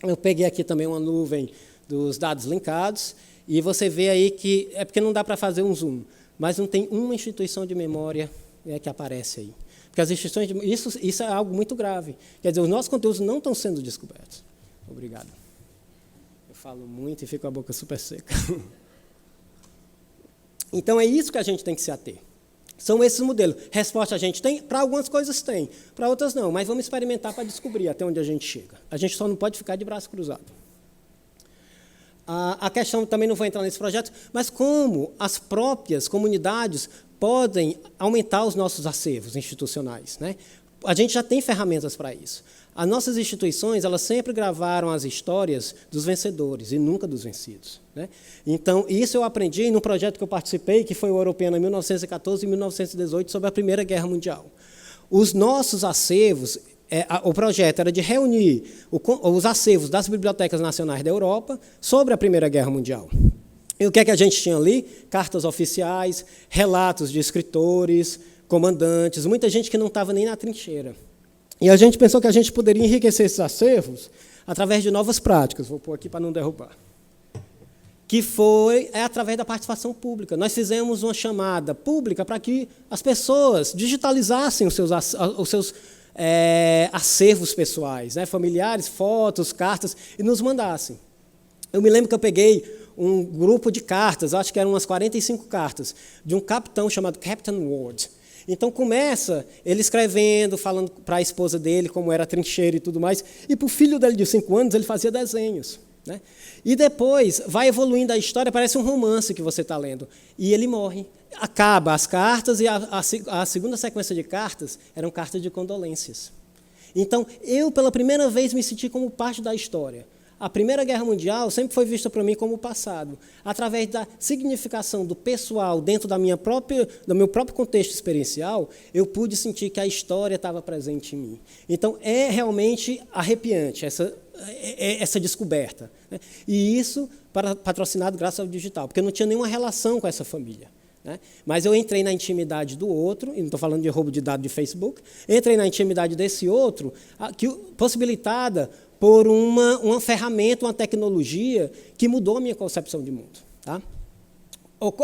Eu peguei aqui também uma nuvem dos dados linkados, e você vê aí que, porque não dá para fazer um zoom, mas não tem uma instituição de memória que aparece aí. Porque as instituições, isso é algo muito grave. Quer dizer, os nossos conteúdos não estão sendo descobertos. Obrigado. Eu falo muito e fico com a boca super seca. Então, é isso que a gente tem que se ater. São esses modelos. Resposta a gente tem? Para algumas coisas tem, para outras não. Mas vamos experimentar para descobrir até onde a gente chega. A gente só não pode ficar de braço cruzado. A questão, também não vou entrar nesse projeto, mas como as próprias comunidades podem aumentar os nossos acervos institucionais, né? A gente já tem ferramentas para isso. As nossas instituições, elas sempre gravaram as histórias dos vencedores e nunca dos vencidos, né? Então, isso eu aprendi num projeto que eu participei, que foi o Europeana 1914 e 1918, sobre a Primeira Guerra Mundial. Os nossos acervos, o projeto era de reunir os acervos das bibliotecas nacionais da Europa sobre a Primeira Guerra Mundial. E o que é que a gente tinha ali? Cartas oficiais, relatos de escritores, comandantes, muita gente que não estava nem na trincheira. E a gente pensou que a gente poderia enriquecer esses acervos através de novas práticas. Vou pôr aqui para não derrubar. Que foi através da participação pública. Nós fizemos uma chamada pública para que as pessoas digitalizassem os seus acervos pessoais, né, familiares, fotos, cartas, e nos mandassem. Eu me lembro que eu peguei um grupo de cartas, acho que eram umas 45 cartas, de um capitão chamado Captain Ward. Então, começa ele escrevendo, falando para a esposa dele como era a trincheira e tudo mais, e para o filho dele de 5 anos, ele fazia desenhos, né? E depois, vai evoluindo a história, parece um romance que você está lendo, e ele morre. Acaba as cartas, e a segunda sequência de cartas eram cartas de condolências. Então, eu, pela primeira vez, me senti como parte da história. A Primeira Guerra Mundial sempre foi vista para mim como o passado. Através da significação do pessoal dentro do meu próprio contexto experiencial, eu pude sentir que a história estava presente em mim. Então, é realmente arrepiante essa descoberta, né? E isso patrocinado graças ao digital, porque eu não tinha nenhuma relação com essa família, né? Mas eu entrei na intimidade do outro, e não estou falando de roubo de dados de Facebook, entrei na intimidade desse outro, possibilitada por uma ferramenta, uma tecnologia que mudou a minha concepção de mundo, tá?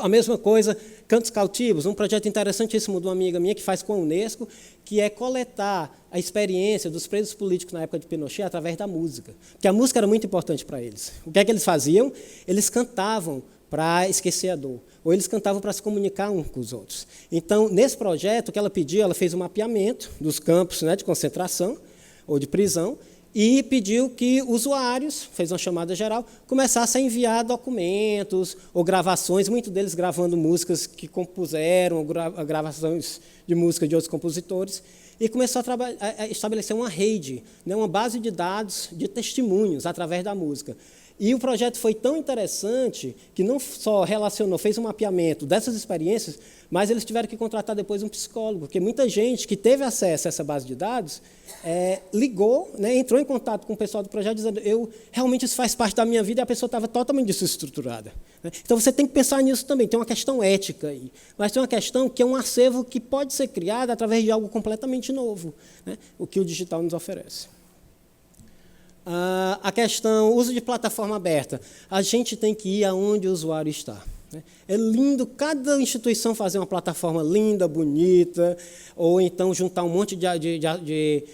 A mesma coisa, Cantos Cautivos, um projeto interessantíssimo de uma amiga minha que faz com a Unesco, que é coletar a experiência dos presos políticos na época de Pinochet através da música, porque a música era muito importante para eles. O que é que eles faziam? Eles cantavam para esquecer a dor, ou eles cantavam para se comunicar uns com os outros. Então, nesse projeto, o que ela pediu, ela fez um mapeamento dos campos, né, de concentração ou de prisão, e pediu que usuários, fez uma chamada geral, começassem a enviar documentos ou gravações, muitos deles gravando músicas que compuseram, ou gravações de música de outros compositores, e começou a estabelecer uma rede, né, uma base de dados de testemunhos através da música. E o projeto foi tão interessante que não só relacionou, fez um mapeamento dessas experiências, mas eles tiveram que contratar depois um psicólogo, porque muita gente que teve acesso a essa base de dados ligou, né, entrou em contato com o pessoal do projeto dizendo realmente isso faz parte da minha vida, e a pessoa estava totalmente desestruturada. Né? Então, você tem que pensar nisso também. Tem uma questão ética aí, mas tem uma questão que é um acervo que pode ser criado através de algo completamente novo, né, o que o digital nos oferece. A questão, uso de plataforma aberta. A gente tem que ir aonde o usuário está. É lindo cada instituição fazer uma plataforma linda, bonita, ou então juntar um monte de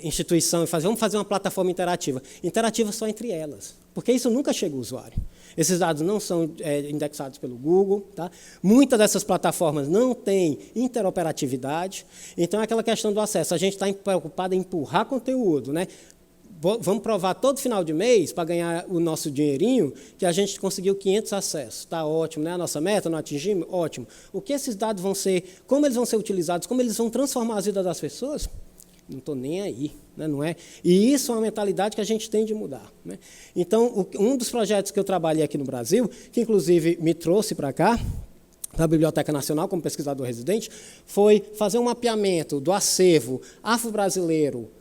instituição e vamos fazer uma plataforma interativa. Interativa só entre elas, porque isso nunca chega ao usuário. Esses dados não são indexados pelo Google. Tá? Muitas dessas plataformas não têm interoperatividade. Então, é aquela questão do acesso. A gente está preocupado em empurrar conteúdo, né? Vamos provar todo final de mês, para ganhar o nosso dinheirinho, que a gente conseguiu 500 acessos. Está ótimo, né? A nossa meta, não atingimos? Ótimo. O que esses dados vão ser, como eles vão ser utilizados, como eles vão transformar a vida das pessoas? Não estou nem aí. Né? Não é? E isso é uma mentalidade que a gente tem de mudar. Né? Então, um dos projetos que eu trabalhei aqui no Brasil, que inclusive me trouxe para cá, da Biblioteca Nacional, como pesquisador residente, foi fazer um mapeamento do acervo afro-brasileiro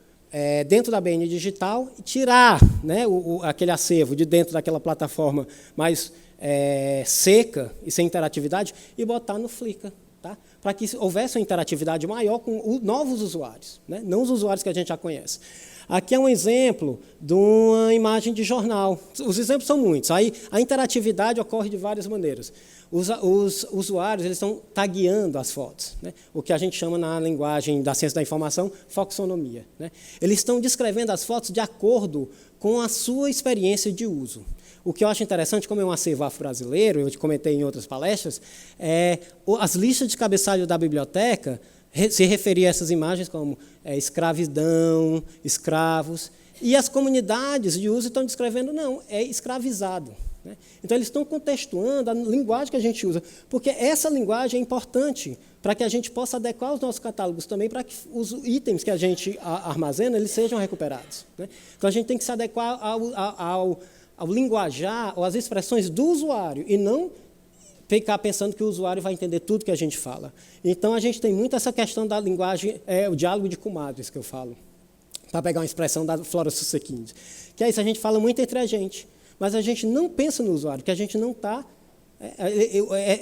dentro da BN Digital e tirar, né, aquele acervo de dentro daquela plataforma mais seca e sem interatividade e botar no Flickr, tá? Para que houvesse uma interatividade maior com novos usuários, né? Não os usuários que a gente já conhece. Aqui é um exemplo de uma imagem de jornal. Os exemplos são muitos. Aí, a interatividade ocorre de várias maneiras. Os usuários eles estão tagueando as fotos, né? O que a gente chama na linguagem da ciência da informação, foxonomia. Né? Eles estão descrevendo as fotos de acordo com a sua experiência de uso. O que eu acho interessante, como é um acervo afro-brasileiro, eu te comentei em outras palestras, as listas de cabeçalho da biblioteca se referia a essas imagens como escravidão, escravos, e as comunidades de uso estão descrevendo, não, é escravizado. Né? Então, eles estão contextuando a linguagem que a gente usa, porque essa linguagem é importante para que a gente possa adequar os nossos catálogos também para que os itens que a gente armazena eles sejam recuperados. Né? Então, a gente tem que se adequar ao linguajar ou às expressões do usuário e não ficar pensando que o usuário vai entender tudo que a gente fala. Então, a gente tem muito essa questão da linguagem, o diálogo de comadres, que eu falo, para pegar uma expressão da Flora Susekind, que é isso, a gente fala muito entre a gente, mas a gente não pensa no usuário, que a gente não está...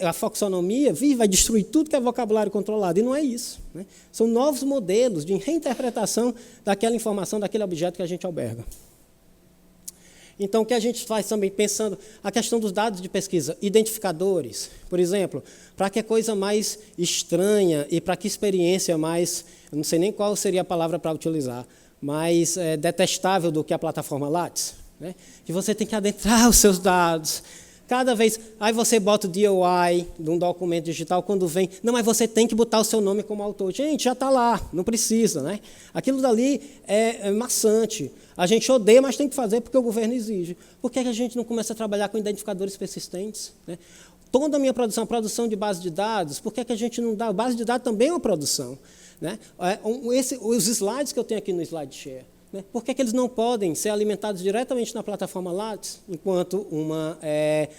a foxonomia vai destruir tudo que é vocabulário controlado, e não é isso. Né? São novos modelos de reinterpretação daquela informação, daquele objeto que a gente alberga. Então, o que a gente faz também, pensando a questão dos dados de pesquisa, identificadores, por exemplo, para que coisa mais estranha e para que experiência mais, eu não sei nem qual seria a palavra para utilizar, mais detestável do que a plataforma Lattes, né? Que você tem que adentrar os seus dados. Cada vez, aí você bota o DOI de um documento digital, quando vem, não, mas você tem que botar o seu nome como autor. Gente, já está lá, não precisa. Né? Aquilo dali é maçante. A gente odeia, mas tem que fazer porque o governo exige. Por que a gente não começa a trabalhar com identificadores persistentes? Né? Toda a minha produção, a produção de base de dados, por que a gente não dá? Base de dados também é uma produção. Né? Os slides que eu tenho aqui no SlideShare, né? Por que eles não podem ser alimentados diretamente na plataforma Lattes, enquanto uma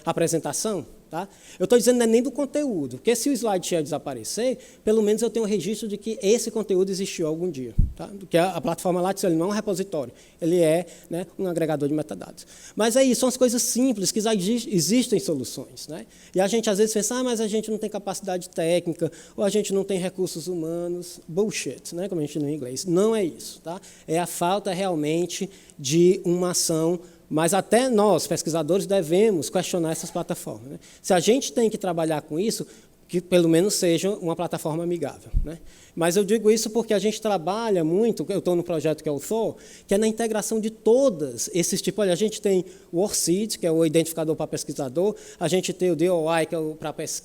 apresentação? Tá? Eu estou dizendo não é nem do conteúdo, porque se o SlideShare desaparecer, pelo menos eu tenho um registro de que esse conteúdo existiu algum dia. Tá? Porque a plataforma Lattes ele não é um repositório, ele é, né, um agregador de metadados. Mas é isso, são as coisas simples, que já existem soluções. Né? E a gente às vezes pensa, mas a gente não tem capacidade técnica, ou a gente não tem recursos humanos. Bullshit, né, como a gente diz em inglês. Não é isso. Tá? É a falta realmente de uma ação. Mas até nós, pesquisadores, devemos questionar essas plataformas. Né? Se a gente tem que trabalhar com isso, que pelo menos seja uma plataforma amigável. Né? Mas eu digo isso porque a gente trabalha muito, eu estou no projeto que é o Thor, que é na integração de todas esses tipos. Olha, a gente tem o ORCID, que é o identificador para pesquisador, a gente tem o DOI, que é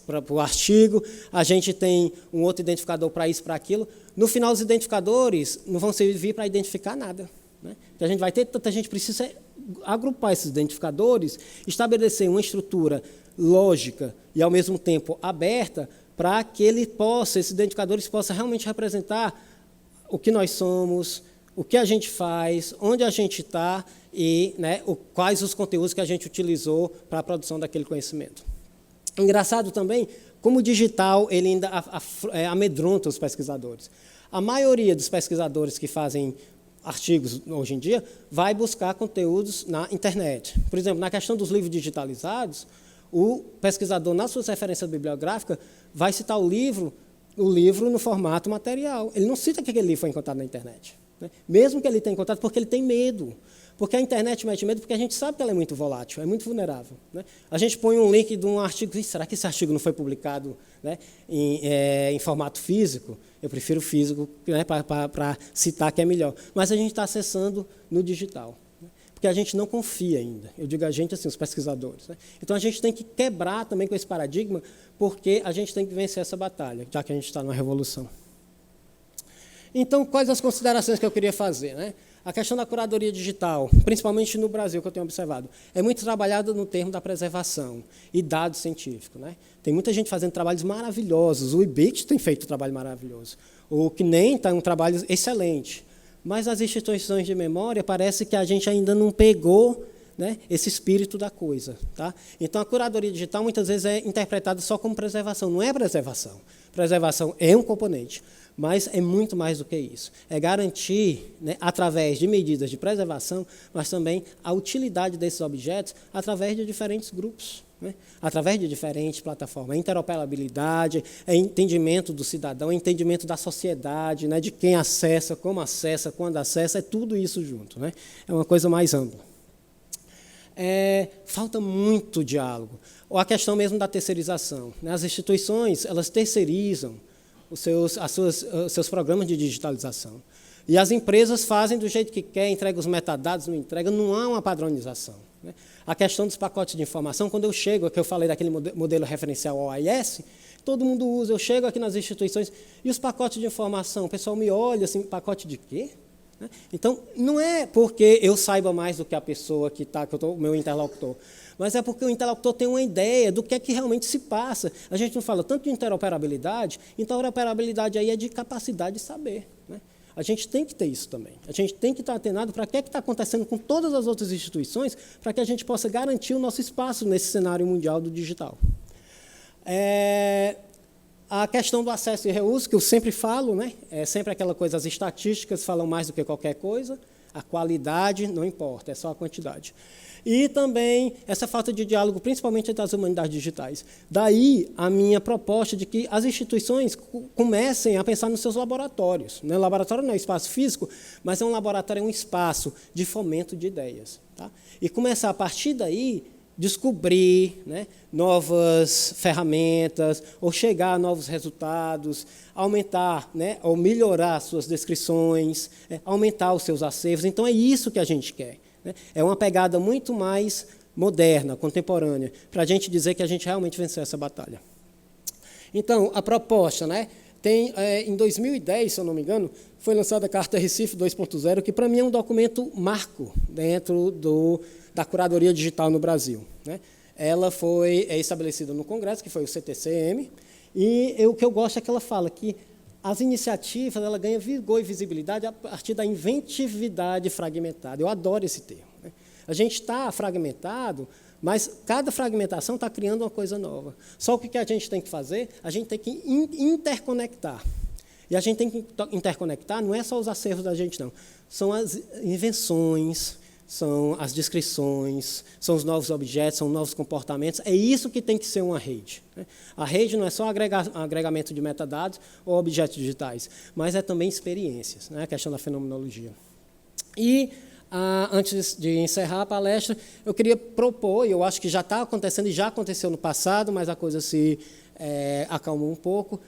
para o artigo, a gente tem um outro identificador para isso, para aquilo. No final, os identificadores não vão servir para identificar nada. Né? A gente vai ter, a gente precisa agrupar esses identificadores, estabelecer uma estrutura lógica e, ao mesmo tempo, aberta, para que esses identificadores possam realmente representar o que nós somos, o que a gente faz, onde a gente está e, né, quais os conteúdos que a gente utilizou para a produção daquele conhecimento. Engraçado também como o digital ele ainda amedronta os pesquisadores. A maioria dos pesquisadores que fazem artigos hoje em dia vai buscar conteúdos na internet. Por exemplo, na questão dos livros digitalizados, o pesquisador, nas suas referências bibliográficas, vai citar o livro no formato material. Ele não cita que aquele livro foi encontrado na internet, né? Mesmo que ele tenha encontrado, porque ele tem medo. Porque a internet mete medo, porque a gente sabe que ela é muito volátil, é muito vulnerável, né? A gente põe um link de um artigo, será que esse artigo não foi publicado, né, em formato físico? Eu prefiro físico, né, para citar que é melhor. Mas a gente está acessando no digital, né? Porque a gente não confia ainda. Eu digo a gente, assim, os pesquisadores, né? Então, a gente tem que quebrar também com esse paradigma, porque a gente tem que vencer essa batalha, já que a gente está numa revolução. Então, quais as considerações que eu queria fazer, né? A questão da curadoria digital, principalmente no Brasil, que eu tenho observado, é muito trabalhada no termo da preservação e dado científico, né? Tem muita gente fazendo trabalhos maravilhosos. O IBIT tem feito um trabalho maravilhoso. O CNEM está um trabalho excelente. Mas as instituições de memória, parece que a gente ainda não pegou, né, esse espírito da coisa. Tá? Então, a curadoria digital, muitas vezes, é interpretada só como preservação. Não é preservação. Preservação é um componente, mas é muito mais do que isso. É garantir, né, através de medidas de preservação, mas também a utilidade desses objetos através de diferentes grupos, né, através de diferentes plataformas. A interoperabilidade, é entendimento do cidadão, é entendimento da sociedade, né, de quem acessa, como acessa, quando acessa, é tudo isso junto, né? É uma coisa mais ampla. Falta muito diálogo. Ou a questão mesmo da terceirização, né? As instituições, elas terceirizam os seus programas de digitalização. E as empresas fazem do jeito que quer, entregam os metadados, não entregam, não há uma padronização, né? A questão dos pacotes de informação, quando eu chego, que eu falei daquele modelo referencial OAS, todo mundo usa, eu chego aqui nas instituições, e os pacotes de informação, o pessoal me olha assim, pacote de quê? Então, não é porque eu saiba mais do que a pessoa que está, o meu interlocutor, mas é porque o interlocutor tem uma ideia do que é que realmente se passa. A gente não fala tanto de interoperabilidade aí é de capacidade de saber, né? A gente tem que ter isso também. A gente tem que estar atenado para o que é que está acontecendo com todas as outras instituições, para que a gente possa garantir o nosso espaço nesse cenário mundial do digital. A questão do acesso e reuso, que eu sempre falo, né? É sempre aquela coisa, as estatísticas falam mais do que qualquer coisa, a qualidade não importa, é só a quantidade. E também essa falta de diálogo, principalmente entre as humanidades digitais. Daí a minha proposta de que as instituições comecem a pensar nos seus laboratórios, né? O laboratório não é um espaço físico, mas é um laboratório, é um espaço de fomento de ideias. Tá? E começar, a partir daí, descobrir, né, novas ferramentas, ou chegar a novos resultados, aumentar, né, ou melhorar suas descrições, aumentar os seus acervos. Então, é isso que a gente quer, né? É uma pegada muito mais moderna, contemporânea, para a gente dizer que a gente realmente venceu essa batalha. Então, a proposta, né, tem, em 2010, se eu não me engano, foi lançada a Carta Recife 2.0, que, para mim, é um documento marco dentro da curadoria digital no Brasil, né? Ela foi estabelecida no Congresso, que foi o CTCM, e o que eu gosto é que ela fala que as iniciativas ela ganham vigor e visibilidade a partir da inventividade fragmentada. Eu adoro esse termo, né? A gente está fragmentado, mas cada fragmentação está criando uma coisa nova. Só o que a gente tem que fazer? A gente tem que interconectar. E a gente tem que interconectar, não é só os acervos da gente, não. São as invenções, são as descrições, são os novos objetos, são novos comportamentos. É isso que tem que ser uma rede, né? A rede não é só agregamento de metadados ou objetos digitais, mas é também experiências, né? A questão da fenomenologia. E, antes de encerrar a palestra, eu queria propor, e eu acho que já está acontecendo, e já aconteceu no passado, mas a coisa se acalmou um pouco,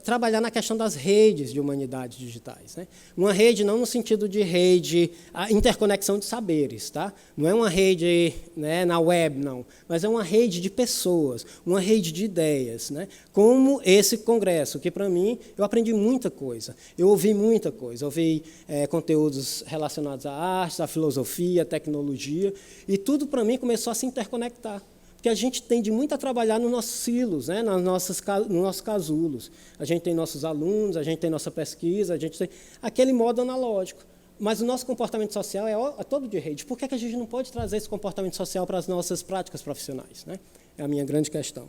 trabalhar na questão das redes de humanidades digitais, né? Uma rede não no sentido de rede, a interconexão de saberes, tá? Não é uma rede, né, na web, não, mas é uma rede de pessoas, uma rede de ideias, né? Como esse congresso, que, para mim, eu aprendi muita coisa, eu ouvi muita coisa, ouvi conteúdos relacionados à arte, à filosofia, à tecnologia, e tudo, para mim, começou a se interconectar. Porque a gente tende muito a trabalhar nos nossos silos, né, nos nossos casulos. A gente tem nossos alunos, a gente tem nossa pesquisa, a gente tem aquele modo analógico. Mas o nosso comportamento social é todo de rede. Por que a gente não pode trazer esse comportamento social para as nossas práticas profissionais, né? É a minha grande questão.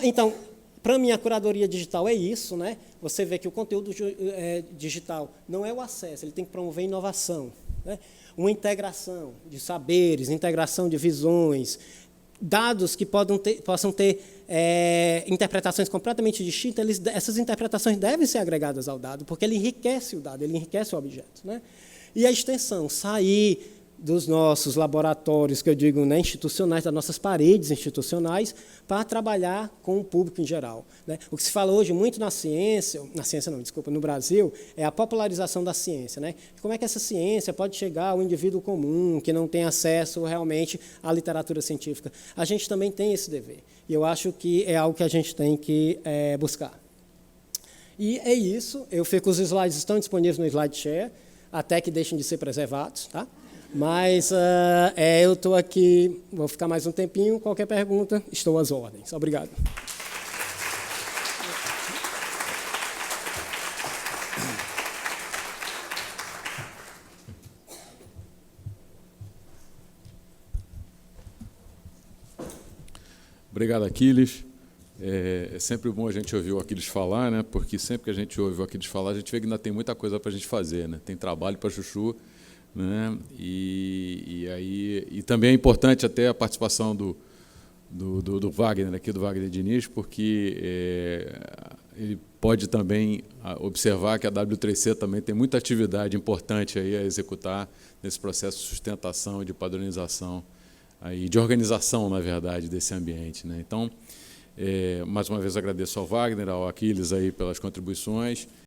Então, para mim, a curadoria digital é isso, né? Você vê que o conteúdo digital não é o acesso, ele tem que promover inovação, né? Uma integração de saberes, integração de visões, dados que possam ter interpretações completamente distintas, essas interpretações devem ser agregadas ao dado, porque ele enriquece o dado, ele enriquece o objeto, né? E a extensão, sair dos nossos laboratórios, que eu digo, né, institucionais, das nossas paredes institucionais, para trabalhar com o público em geral, né? O que se fala hoje muito no Brasil, é a popularização da ciência, né? Como é que essa ciência pode chegar ao indivíduo comum, que não tem acesso realmente à literatura científica? A gente também tem esse dever, e eu acho que é algo que a gente tem que buscar. E é isso, eu fico, os slides estão disponíveis no SlideShare, até que deixem de ser preservados, tá? Mas eu estou aqui, vou ficar mais um tempinho, qualquer pergunta, estou às ordens. Obrigado. Obrigado, Aquiles. É sempre bom a gente ouvir o Aquiles falar, né? Porque sempre que a gente ouve o Aquiles falar, a gente vê que ainda tem muita coisa para a gente fazer, né? Tem trabalho para chuchu, né? E também é importante até a participação do Wagner, aqui do Wagner Diniz, porque ele pode também observar que a W3C também tem muita atividade importante aí a executar nesse processo de sustentação e de padronização, aí, de organização, na verdade, desse ambiente, né? Então, mais uma vez agradeço ao Wagner, ao Aquiles aí pelas contribuições.